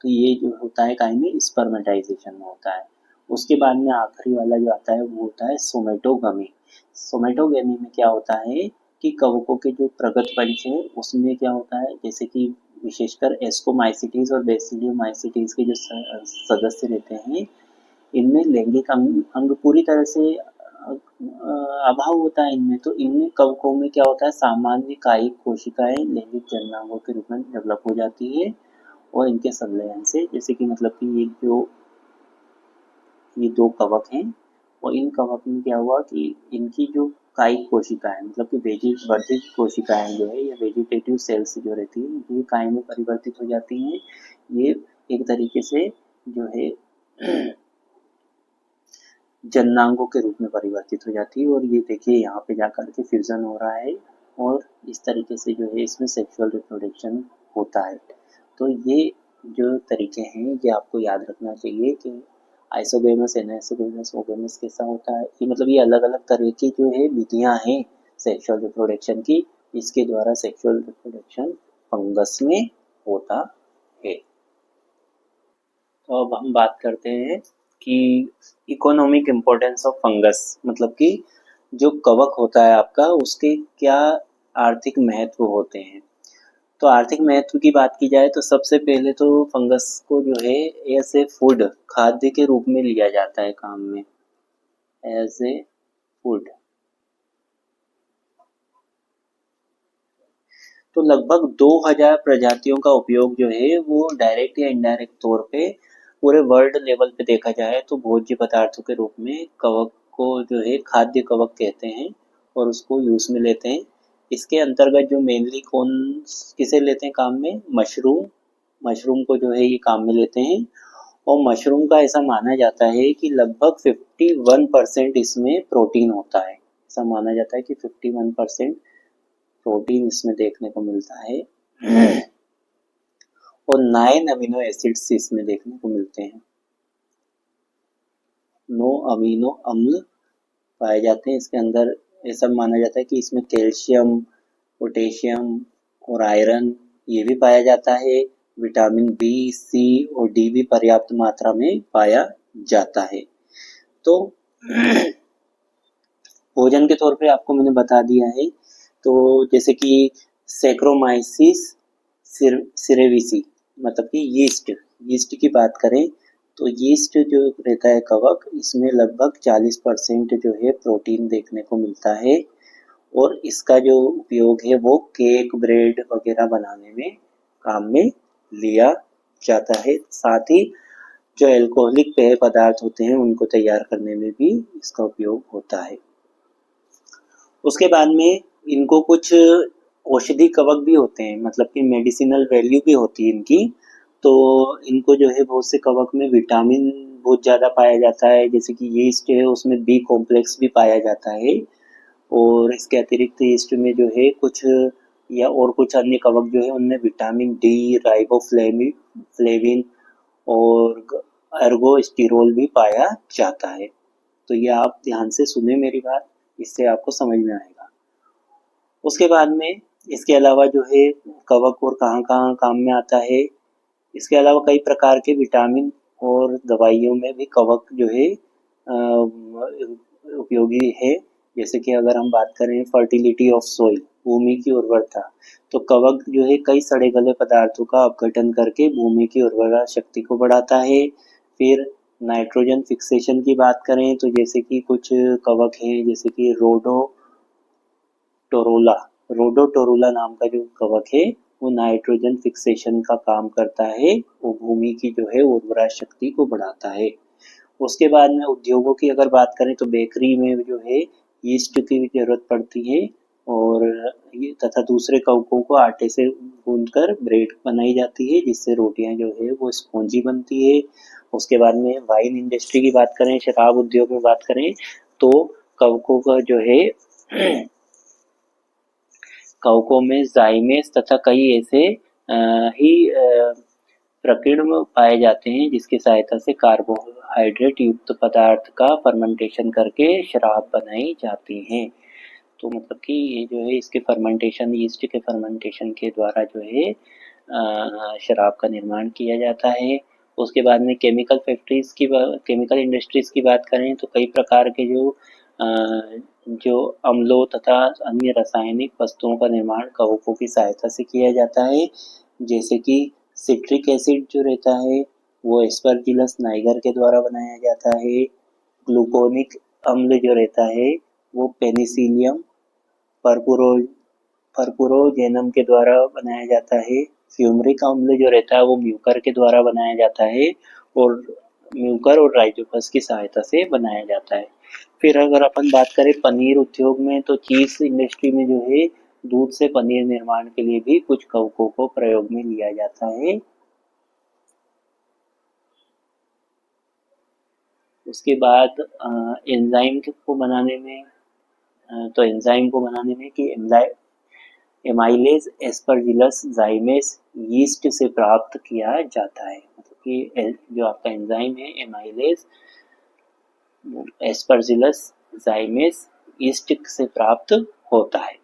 तो ये जो होता है काई में स्पर्मेटाइजेशन में होता है। उसके बाद में आखिरी वाला जो आता है वो होता है सोमेटोगमी। सोमेटोगमी में क्या होता है कि कवकों के जो प्रगत वंश है उसमें क्या होता है, जैसे कि विशेषकर एस्कोमाइसिटीज और बेसिलियोमाइसिटीज के जो सदस्य रहते हैं इनमें लैंगिक अंग पूरी तरह से अभाव होता है इनमें। तो इनमें कवकों में क्या होता है, सामान्य कायिक कोशिकाएं लैंगिक जननांगों के रूप में डेवलप हो जाती है और इनके संलयन से, जैसे कि मतलब कि ये दो कवक हैं और इन कवक में क्या हुआ कि इनकी जो कायिक कोशिकाएं मतलब कि वर्धित कोशिकाएं जो है या वेजिटेटिव सेल्स जो रहती है ये काय में परिवर्तित हो जाती हैं। ये एक तरीके से जो है जननांगों के रूप में परिवर्तित हो जाती है और ये देखिए यहाँ पे जाकर के फ्यूजन हो रहा है और इस तरीके से जो है इसमें सेक्सुअल रिप्रोडक्शन होता है। तो ये जो तरीके हैं ये आपको याद रखना चाहिए कि आइसोगेमस, एनाइसोगेमस, ओगेमस कैसा होता है, ये मतलब ये अलग अलग तरह की जो है विधियां हैं सेक्सुअल रिप्रोडक्शन की, इसके द्वारा सेक्सुअल रिप्रोडक्शन फंगस में होता है। तो अब हम बात करते हैं कि इकोनॉमिक इम्पोर्टेंस ऑफ फंगस, मतलब कि जो कवक होता है आपका उसके क्या आर्थिक महत्व होते हैं। तो आर्थिक महत्व की बात की जाए तो सबसे पहले तो फंगस को जो है एज ए फूड, खाद्य के रूप में लिया जाता है काम में, एज ए फूड। तो लगभग 2000 प्रजातियों का उपयोग जो है वो डायरेक्ट या इनडायरेक्ट तौर पे पूरे वर्ल्ड लेवल पे देखा जाए तो भोज्य पदार्थों के रूप में कवक को जो है खाद्य कवक कहते हैं और उसको यूज में लेते हैं। इसके अंतर्गत जो मेनली कौन किसे लेते हैं काम में, मशरूम को जो है ये काम में लेते हैं और मशरूम का ऐसा माना जाता है कि लगभग 51% इसमें प्रोटीन होता है। ऐसा माना जाता है कि 51% प्रोटीन इसमें देखने को मिलता है और 9 अमीनो एसिड्स इसमें देखने को मिलते हैं। 9 अमीनो अम्ल पाए जाते हैं इसके अंदर। ऐसा माना जाता है कि इसमें कैल्शियम, पोटेशियम और आयरन ये भी पाया जाता है। विटामिन बी, सी और डी भी पर्याप्त मात्रा में पाया जाता है। तो भोजन के तौर पे आपको मैंने बता दिया है। तो जैसे कि सैक्रोमाइसिस सिरेविसी मतलब कि यीस्ट की बात करें तो यीस्ट जो रहता है कवक, इसमें लगभग 40% जो है प्रोटीन देखने को मिलता है और इसका जो उपयोग है वो केक, ब्रेड वगैरह बनाने में काम में लिया जाता है। साथ ही जो एल्कोहलिक पेय पदार्थ होते हैं उनको तैयार करने में भी इसका उपयोग होता है। उसके बाद में इनको कुछ औषधि कवक भी होते हैं, मतलब कि मेडिसिनल वैल्यू भी होती है इनकी। तो इनको जो है बहुत से कवक में विटामिन बहुत ज़्यादा पाया जाता है, जैसे कि यीस्ट है उसमें बी कॉम्प्लेक्स भी पाया जाता है और इसके अतिरिक्त यीस्ट में जो है कुछ या और कुछ अन्य कवक जो है उनमें विटामिन डी, राइबोफ्लेविन और एर्गोस्टिरोल भी पाया जाता है। तो ये आप ध्यान से सुने मेरी बात, इससे आपको समझ में आएगा। उसके बाद में इसके अलावा जो है कवक और कहाँ कहाँ काम में आता है, इसके अलावा कई प्रकार के विटामिन और दवाइयों में भी कवक जो है उपयोगी है। जैसे कि अगर हम बात करें फर्टिलिटी ऑफ सोइल, भूमि की उर्वरता, तो कवक जो है कई सड़े गले पदार्थों का अपघटन करके भूमि की उर्वरा शक्ति को बढ़ाता है। फिर नाइट्रोजन फिक्सेशन की बात करें तो जैसे कि कुछ कवक हैं जैसे कि रोडोटोरुला नाम का जो कवक है वो नाइट्रोजन फिक्सेशन का काम करता है, वो भूमि की जो है उर्वरा शक्ति को बढ़ाता है। उसके बाद में उद्योगों की अगर बात करें तो बेकरी में जो है यीस्ट की भी जरूरत पड़ती है और ये तथा दूसरे कवकों को आटे से गूंथकर ब्रेड बनाई जाती है, जिससे रोटियां जो है वो स्पॉन्जी बनती है। उसके बाद में वाइन इंडस्ट्री की बात करें, शराब उद्योग में बात करें, तो कवकों का जो है कवकों में जाइमेस तथा कई ऐसे ही प्रकीर्ण पाए जाते हैं, जिसकी सहायता से कार्बोहाइड्रेट युक्त पदार्थ का फर्मेंटेशन करके शराब बनाई जाती है। तो मतलब कि ये जो है इसके फर्मेंटेशन, यीस्ट के फर्मेंटेशन के द्वारा जो है शराब का निर्माण किया जाता है। उसके बाद में केमिकल इंडस्ट्रीज की बात करें तो कई प्रकार के जो अम्लों तथा अन्य रासायनिक वस्तुओं का निर्माण कवकों की सहायता से किया जाता है, जैसे कि सिट्रिक एसिड जो रहता है वो एस्परजिलस नाइगर के द्वारा बनाया जाता है। ग्लूकोनिक अम्ल जो रहता है वो पेनिसिलियम पर्पुरोजेनम के द्वारा बनाया जाता है। फ्यूमरिक अम्ल जो रहता है वो म्यूकर के द्वारा बनाया जाता है, और म्यूकर और राइजोपस की सहायता से बनाया जाता है। फिर अगर अपन बात करें पनीर उद्योग में, तो चीज इंडस्ट्री में जो है दूध से पनीर निर्माण के लिए भी कुछ कवकों को प्रयोग में लिया जाता है। उसके बाद एंजाइम को बनाने में, तो एंजाइम को बनाने में कि एमाइलेज एस्परजिलस जाइमेस यीस्ट से प्राप्त किया जाता है। मतलब कि जो आपका एंजाइम है एमाइलेज एस्परजिलस जाइमेस यीस्ट से प्राप्त होता है।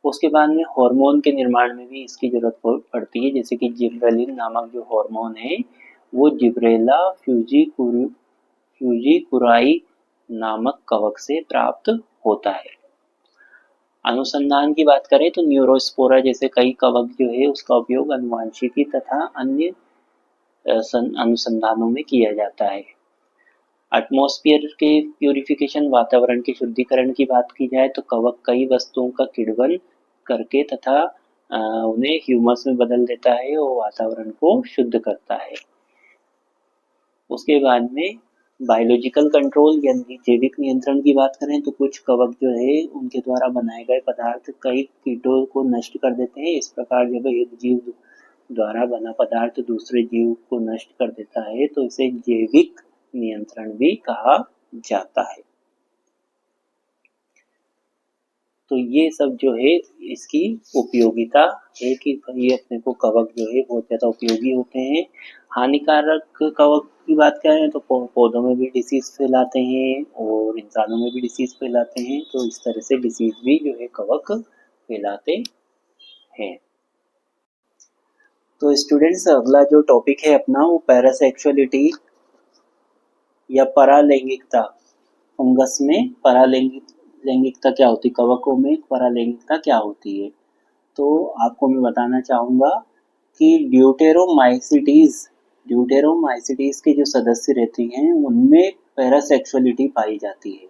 उसके बाद में हार्मोन के निर्माण में भी इसकी जरूरत पड़ती है, जैसे कि जिब्रेलिन नामक जो हार्मोन है वो जिब्रेला फ्यूजिकुराई नामक कवक से प्राप्त होता है। अनुसंधान की बात करें तो न्यूरोस्पोरा जैसे कई कवक जो है उसका उपयोग आनुवंशिकी तथा अन्य अनुसंधानों में किया जाता है। एटमॉस्फेयर के प्यूरिफिकेशन, वातावरण के शुद्धिकरण की बात की जाए तो कवक कई वस्तुओं का किण्वन करके तथा उन्हें ह्यूमस में बदल देता है और वातावरण को शुद्ध करता है। उसके बाद में बायोलॉजिकल कंट्रोल यानी जैविक नियंत्रण की बात करें तो कुछ कवक जो है उनके द्वारा बनाए गए पदार्थ कई कीटों को नष्ट कर देते हैं। इस प्रकार जब एक जीव द्वारा बना पदार्थ दूसरे जीव को नष्ट कर देता है तो इसे जैविक नियंत्रण भी कहा जाता है। तो ये सब जो है इसकी उपयोगिता है कि ये अपने को कवक जो है बहुत ज़्यादा उपयोगी होते हैं। हानिकारक कवक की बात करें तो पौधों में भी डिसीज फैलाते हैं और इंसानों में भी डिसीज फैलाते हैं। तो इस तरह से डिसीज भी जो है कवक फैलाते हैं। तो स्टूडेंट्स अगला जो टॉपिक है अपना वो पैरासेक्सुअलिटी या परालैंगिकता। फंगस में परालैंगिकता क्या होती है, कवकों में परालैंगिकता क्या होती है। तो आपको मैं बताना चाहूँगा कि ड्यूटेरोमाइसिटीज के जो सदस्य रहते हैं उनमें पैरासेक्सुअलिटी पाई जाती है।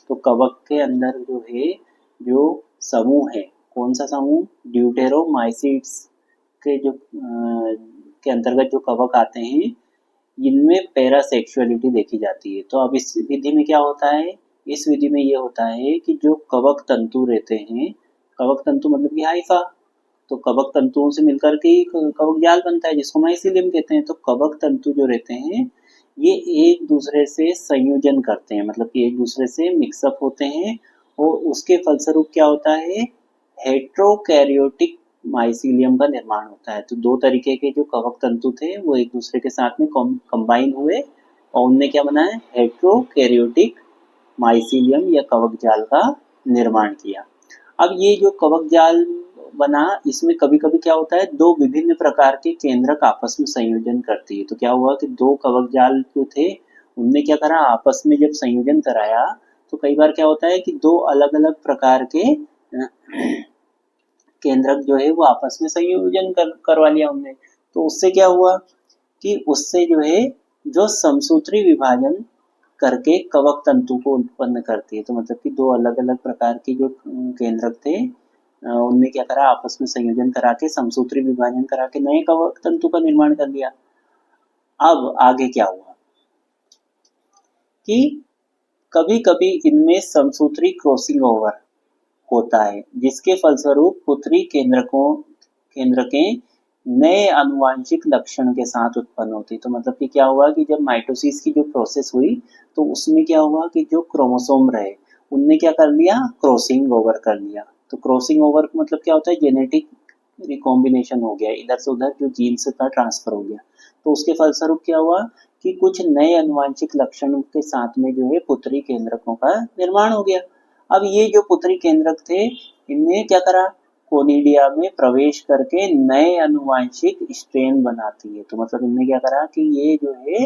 तो कवक के अंदर जो है जो समूह है, कौन सा समूह, ड्यूटेरोमाइसिट्स के जो के अंतर्गत जो कवक आते हैं इनमें पैरासेक्सुअलिटी देखी जाती है। तो अब इस विधि में क्या होता है, इस विधि में ये होता है कि जो कवक तंतु रहते हैं, कवक तंतु मतलब कि हाइफा, तो कवक तंतुओं से मिलकर के कवक जाल बनता है जिसको माइसीलियम कहते हैं। तो कवक तंतु जो रहते हैं ये एक दूसरे से संयोजन करते हैं, मतलब कि एक दूसरे से मिक्सअप होते हैं और उसके फलस्वरूप क्या होता है, हेट्रोकैरियोटिक माइसीलियम का निर्माण होता है। तो दो तरीके के जो कवक तंतु थे वो एक दूसरे के साथ में कंबाइन हुए और उनने क्या बनाया, हेट्रोकैरियोटिक माइसीलियम या कवक जाल का निर्माण किया। अब ये जो कवक जाल बना इसमें कभी कभी क्या होता है, दो विभिन्न प्रकार के केंद्रक आपस में संयोजन करती है। तो क्या हुआ कि दो कवक जाल जो थे उनने क्या करा, आपस में जब संयोजन कराया तो कई बार क्या होता है कि दो अलग अलग प्रकार के केंद्रक जो है वो आपस में संयोजन करवा लिया हमने। तो उससे क्या हुआ कि उससे जो है जो समसूत्री विभाजन करके कवक तंतु को उत्पन्न करती है। तो मतलब कि दो अलग अलग प्रकार के जो केंद्रक थे उनने क्या करा, आपस में संयोजन करा के समसूत्री विभाजन करा के नए कवक तंतु का निर्माण कर दिया। अब आगे क्या हुआ कि कभी कभी इनमें समसूत्री क्रॉसिंग ओवर होता है, जिसके फलस्वरूप पुत्री केंद्र के नए आनुवांशिक लक्षण के साथ उत्पन्न होती। तो मतलब कि क्या हुआ कि जब माइटोसिस की जो प्रोसेस हुई तो उसमें क्या हुआ कि जो क्रोमोसोम रहे उनने क्या कर लिया, क्रॉसिंग ओवर कर लिया। तो क्रॉसिंग ओवर मतलब क्या होता है, जेनेटिक रिकॉम्बिनेशन हो गया, इधर से उधर जो जीन्स का ट्रांसफर हो गया। तो उसके फलस्वरूप क्या हुआ कि कुछ नए अनुवांशिक लक्षणों के साथ में जो है पुत्री केंद्रकों का निर्माण हो गया। अब ये जो पुत्री केंद्रक थे इनने क्या करा, कोनिडिया में प्रवेश करके नए अनुवांशिक स्ट्रेन बनाती है। तो मतलब इनने क्या करा कि ये जो है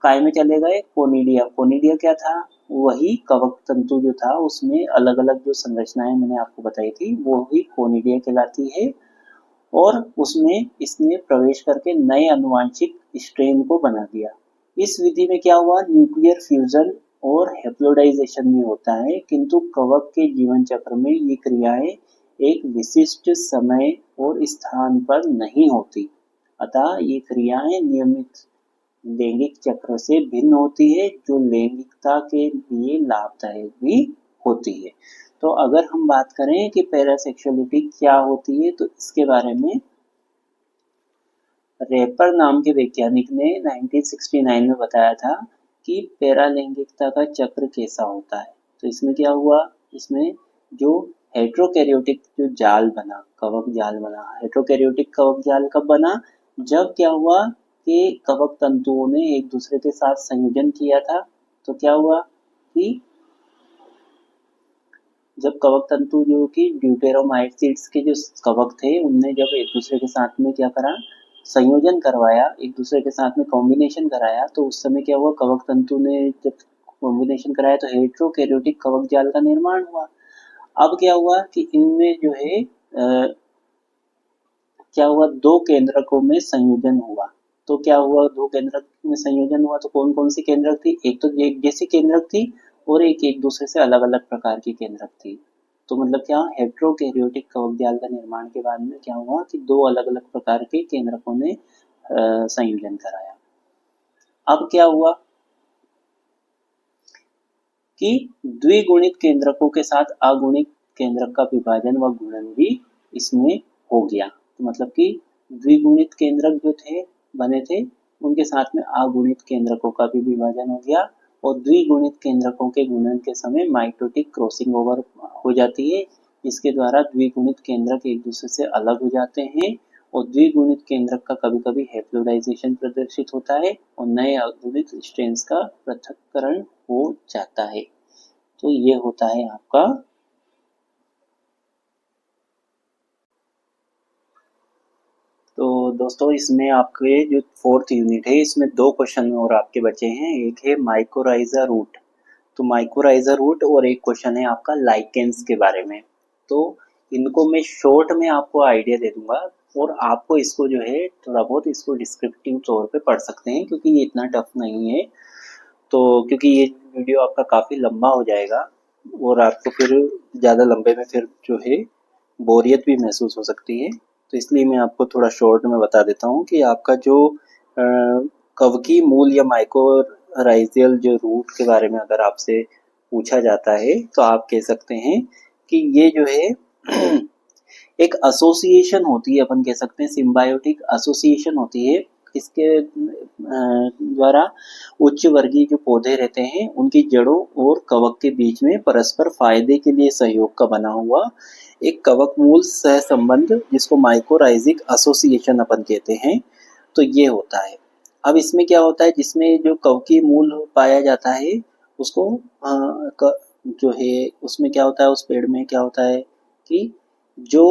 काय में चले गए, कोनिडिया। कोनिडिया क्या था, वही कवक तंतु जो था उसमें अलग अलग जो संरचनाएं मैंने आपको बताई थी वो ही कोनिडिया कहलाती है। और उसमें इसने प्रवेश करके नए अनुवांशिक स्ट्रेन को बना दिया। इस विधि में क्या हुआ, न्यूक्लियर फ्यूजन और हैप्लोडाइजेशन भी होता है, किंतु कवक के जीवन चक्र में ये क्रियाएं एक विशिष्ट समय और स्थान पर नहीं होती। अतः ये क्रियाएं नियमित लैंगिक चक्र से भिन्न होती है, जो लैंगिकता के लिए लाभदायक भी होती है। तो अगर हम बात करें कि पैरासेक्सुअलिटी क्या होती है तो इसके बारे में रेपर नाम के वैज्ञानिक ने 1969 में बताया था कि पैरालैंगिकता का चक्र कैसा होता है। तो इसमें क्या हुआ, इसमें जो हेट्रोकैरियोटिक जो जाल बना, कवक जाल बना, हेट्रोकैरियोटिक कवक जाल कब बना, जब क्या हुआ कि कवक तंतुओं ने एक दूसरे के साथ संयोजन किया था। तो क्या हुआ कि जब कवक तंतु जो कि ड्यूटेरोमाइसीट्स के जो कवक थे उनने जब एक दूसरे के साथ में क्या करा, संयोजन करवाया, एक दूसरे के साथ में कॉम्बिनेशन कराया, तो उस समय क्या हुआ, कवक तंतु ने जब कॉम्बिनेशन कराया तो हेट्रोकैरियोटिक कवक जाल का निर्माण हुआ। अब क्या हुआ कि इनमें जो है क्या हुआ, दो केंद्रकों में संयोजन हुआ। तो क्या हुआ, दो केंद्रक में संयोजन हुआ तो कौन कौन सी केंद्रक थी, एक तो एक जैसी केंद्रक थी और एक दूसरे से अलग अलग प्रकार की केंद्रक थी। तो मतलब क्या, हेट्रोकैरियोटिक कवक जाल का निर्माण के बाद में क्या हुआ कि दो अलग अलग प्रकार के केंद्रकों ने संयोजन कराया। अब क्या हुआ कि द्विगुणित केंद्रकों के साथ अगुणित केंद्रक का विभाजन व गुणन भी इसमें हो गया। तो मतलब कि द्विगुणित केंद्रक जो थे बने थे उनके साथ में अगुणित केंद्रकों का भी विभाजन हो गया और द्विगुणित केंद्रकों के गुणन के समय माइटोटिक क्रॉसिंग ओवर हो जाती है, जिसके द्वारा द्विगुणित केंद्रक एक दूसरे से अलग हो जाते हैं और द्विगुणित केंद्रक का कभी कभी हैप्लोडाइजेशन प्रदर्शित होता है और नए अगुणित स्ट्रेन्स का पृथक्करण हो जाता है। तो ये होता है आपका तो दोस्तों इसमें आपके जो 4th यूनिट है इसमें 2 क्वेश्चन और आपके बचे हैं। एक है माइकोराइजा रूट, तो माइकोराइजा रूट और एक क्वेश्चन है आपका लाइकेंस के बारे में। तो इनको मैं शॉर्ट में आपको आइडिया दे दूंगा और आपको इसको जो है थोड़ा बहुत इसको डिस्क्रिप्टिव तौर पे पढ़ सकते हैं क्योंकि ये इतना टफ नहीं है। तो क्योंकि ये वीडियो आपका काफ़ी लंबा हो जाएगा और आपको फिर ज़्यादा लंबे में फिर जो है बोरियत भी महसूस हो सकती है, तो इसलिए मैं आपको थोड़ा शॉर्ट में बता देता हूँ कि आपका जो कवकी मूल या माइकोराइजियल जो रूट के बारे में अगर आपसे पूछा जाता है तो आप कह सकते हैं कि ये जो है एक एसोसिएशन होती है, अपन कह सकते हैं सिम्बायोटिक एसोसिएशन होती है। इसके द्वारा उच्च वर्गीय जो पौधे रहते हैं उनकी जड़ों और कवक के बीच में परस्पर फायदे के लिए सहयोग का बना हुआ एक कवक मूल सह संबंध जिसको माइकोराइजिक एसोसिएशन अपन कहते हैं, तो ये होता है। अब इसमें क्या होता है, जिसमें जो कवकी मूल पाया जाता है उसको जो है उसमें क्या होता है, उस पेड़ में क्या होता है कि जो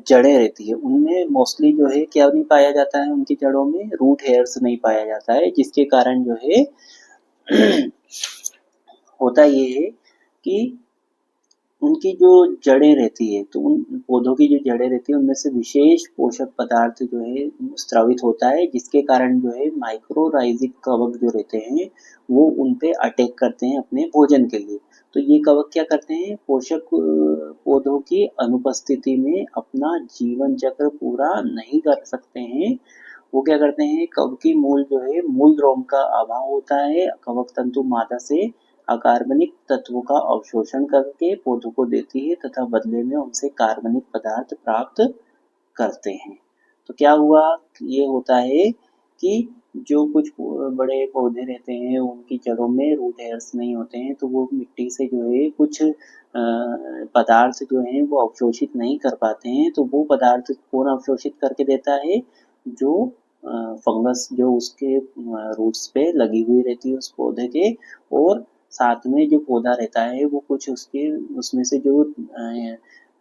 जड़ें रहती है उनमें मोस्टली जो है क्या नहीं पाया जाता है, उनकी जड़ों में रूट हेयर्स नहीं पाया जाता है, जिसके कारण जो है होता ये है कि उनकी जो जड़ें रहती है तो उन पौधों की जो जड़ें रहती है उनमें से विशेष पोषक पदार्थ जो है स्रावित होता है, जिसके कारण जो है माइक्रोराइजिक कवक जो रहते हैं वो उन पे अटैक करते हैं अपने भोजन के लिए। तो ये कवक क्या करते हैं, पोषक पौधों की अनुपस्थिति में अपना जीवन चक्र पूरा नहीं कर सकते हैं। वो क्या करते हैं, कवकी मूल जो है मूल द्रोण का अभाव होता है, कवक तंतु मादा से अकार्बनिक तत्वों का अवशोषण करके पौधों को देती है तथा बदले में उनसे कार्बनिक पदार्थ प्राप्त करते हैं। तो क्या हुआ, ये होता है कि जो कुछ बड़े पौधे रहते हैं उनकी जड़ों में रूट हेयर्स नहीं होते हैं, तो वो मिट्टी से जो है कुछ पदार्थ जो हैं वो अवशोषित नहीं कर पाते हैं। तो वो पदार्थ कौन अवशोषित करके देता है, जो फंगस जो उसके रूट्स पे लगी हुई रहती है उस पौधे के, और साथ में जो पौधा रहता है वो कुछ उसके उसमें से जो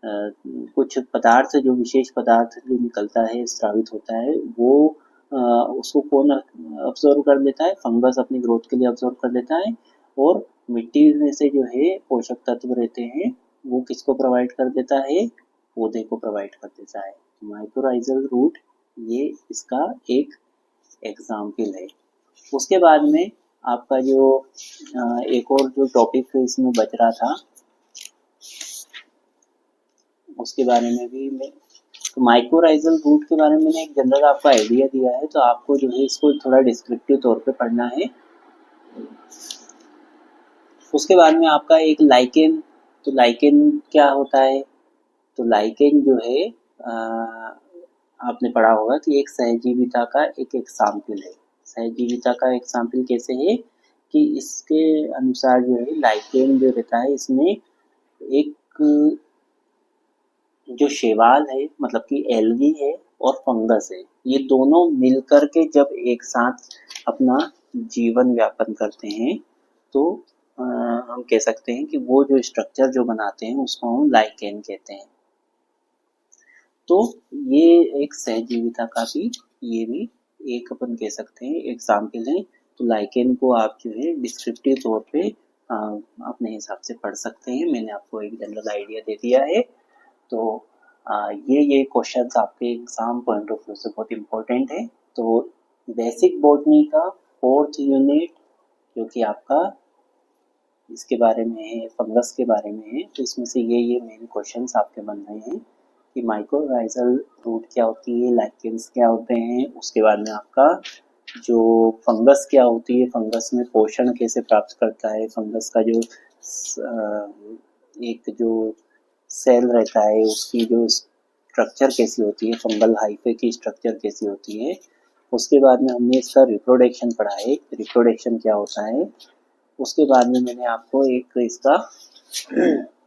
कुछ पदार्थ, जो विशेष पदार्थ जो निकलता है, स्रावित होता है, वो उसको कौन ऑब्जर्व कर लेता है, फंगस अपनी ग्रोथ के लिए ऑब्जर्व कर लेता है। और मिट्टी में से जो है पोषक तत्व रहते हैं वो किसको प्रोवाइड कर देता है, पौधे को प्रोवाइड कर देता है। माइक्रोराइजल रूट ये इसका एक एग्जाम्पल है। उसके बाद में आपका जो एक और जो टॉपिक इसमें बच रहा था उसके बारे में भी मैं, तो माइक्रोराइजल रूट के बारे में मैंने एक जनरल आपको आइडिया दिया है, तो आपको जो है इसको थोड़ा डिस्क्रिप्टिव तौर पे पढ़ना है। उसके बाद में आपका एक लाइकेन, तो लाइकेन क्या होता है, तो लाइकेन जो है आपने पढ़ा होगा कि एक सहजीविता का एक एग्जाम्पल है। सहजीविता का एग्जाम्पल कैसे है कि इसके अनुसार जो है लाइकेन जो रहता है इसमें एक जो शैवाल है, मतलब कि एल्गी है और फंगस है, ये दोनों मिलकर के जब एक साथ अपना जीवन व्यापन करते हैं तो हम कह सकते हैं कि वो जो स्ट्रक्चर जो बनाते हैं उसको हम लाइकेन कहते हैं। तो ये एक सहजीविता का भी, ये भी एक अपन कह सकते हैं एग्जाम्पल है। तो लाइकेन को आप जो है डिस्क्रिप्टिव तौर पे अपने हिसाब से पढ़ सकते हैं। मैंने आपको एक जनरल आइडिया दे दिया है। तो ये क्वेश्चंस आपके एग्जाम पॉइंट ऑफ व्यू से बहुत इम्पोर्टेंट है। तो बेसिक बॉटनी का 4th यूनिट जो कि आपका इसके बारे में है, फंगस के बारे में है, तो इसमें से ये मेन क्वेश्चंस आपके बन रहे हैं कि माइक्रोराइजल रूट क्या होती है, लाइकेन्स क्या होते हैं, उसके बाद में आपका जो फंगस क्या होती है, फंगस में पोषण कैसे प्राप्त करता है, फंगस का जो एक जो सेल रहता है उसकी जो स्ट्रक्चर कैसी होती है, फंगल हाइफे की स्ट्रक्चर कैसी होती है। उसके बाद में हमने इसका रिप्रोडक्शन पढ़ा है, रिप्रोडक्शन क्या होता है। उसके बाद में मैंने आपको एक इसका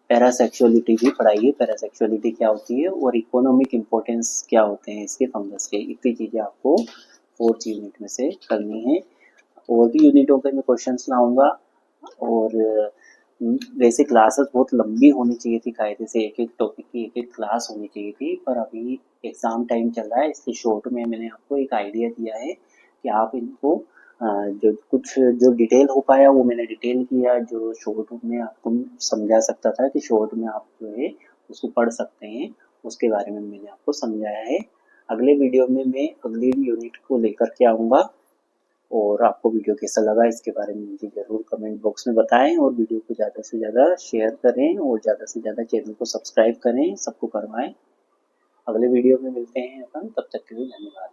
पैरासेक्सुअलिटी भी पढ़ाई है, पैरासेक्सुअलिटी क्या होती है और इकोनॉमिक इम्पोर्टेंस क्या होते हैं इसके फंगस के। इतनी चीज़ें आपको 4th यूनिट में से करनी है। और भी यूनिटों पे मैं क्वेश्चंस लाऊंगा, और वैसे क्लासेस बहुत लंबी होनी चाहिए थी, कायदे से एक एक टॉपिक की एक एक क्लास होनी चाहिए थी, पर अभी एग्ज़ाम टाइम चल रहा है इसलिए शॉर्ट में मैंने आपको एक आइडिया दिया है कि आप इनको जो कुछ जो डिटेल हो पाया वो मैंने डिटेल किया, जो शॉर्ट में आपको समझा सकता था कि शॉर्ट में आप जो है उसको पढ़ सकते हैं, उसके बारे में मैंने आपको समझाया है। अगले वीडियो में मैं अगली यूनिट को लेकर के आऊँगा, और आपको वीडियो कैसा लगा इसके बारे में मुझे ज़रूर कमेंट बॉक्स में बताएं, और वीडियो को ज़्यादा से ज़्यादा शेयर करें और ज़्यादा से ज़्यादा चैनल को सब्सक्राइब करें, सबको करवाएं। अगले वीडियो में मिलते हैं अपन, तब तक के लिए धन्यवाद।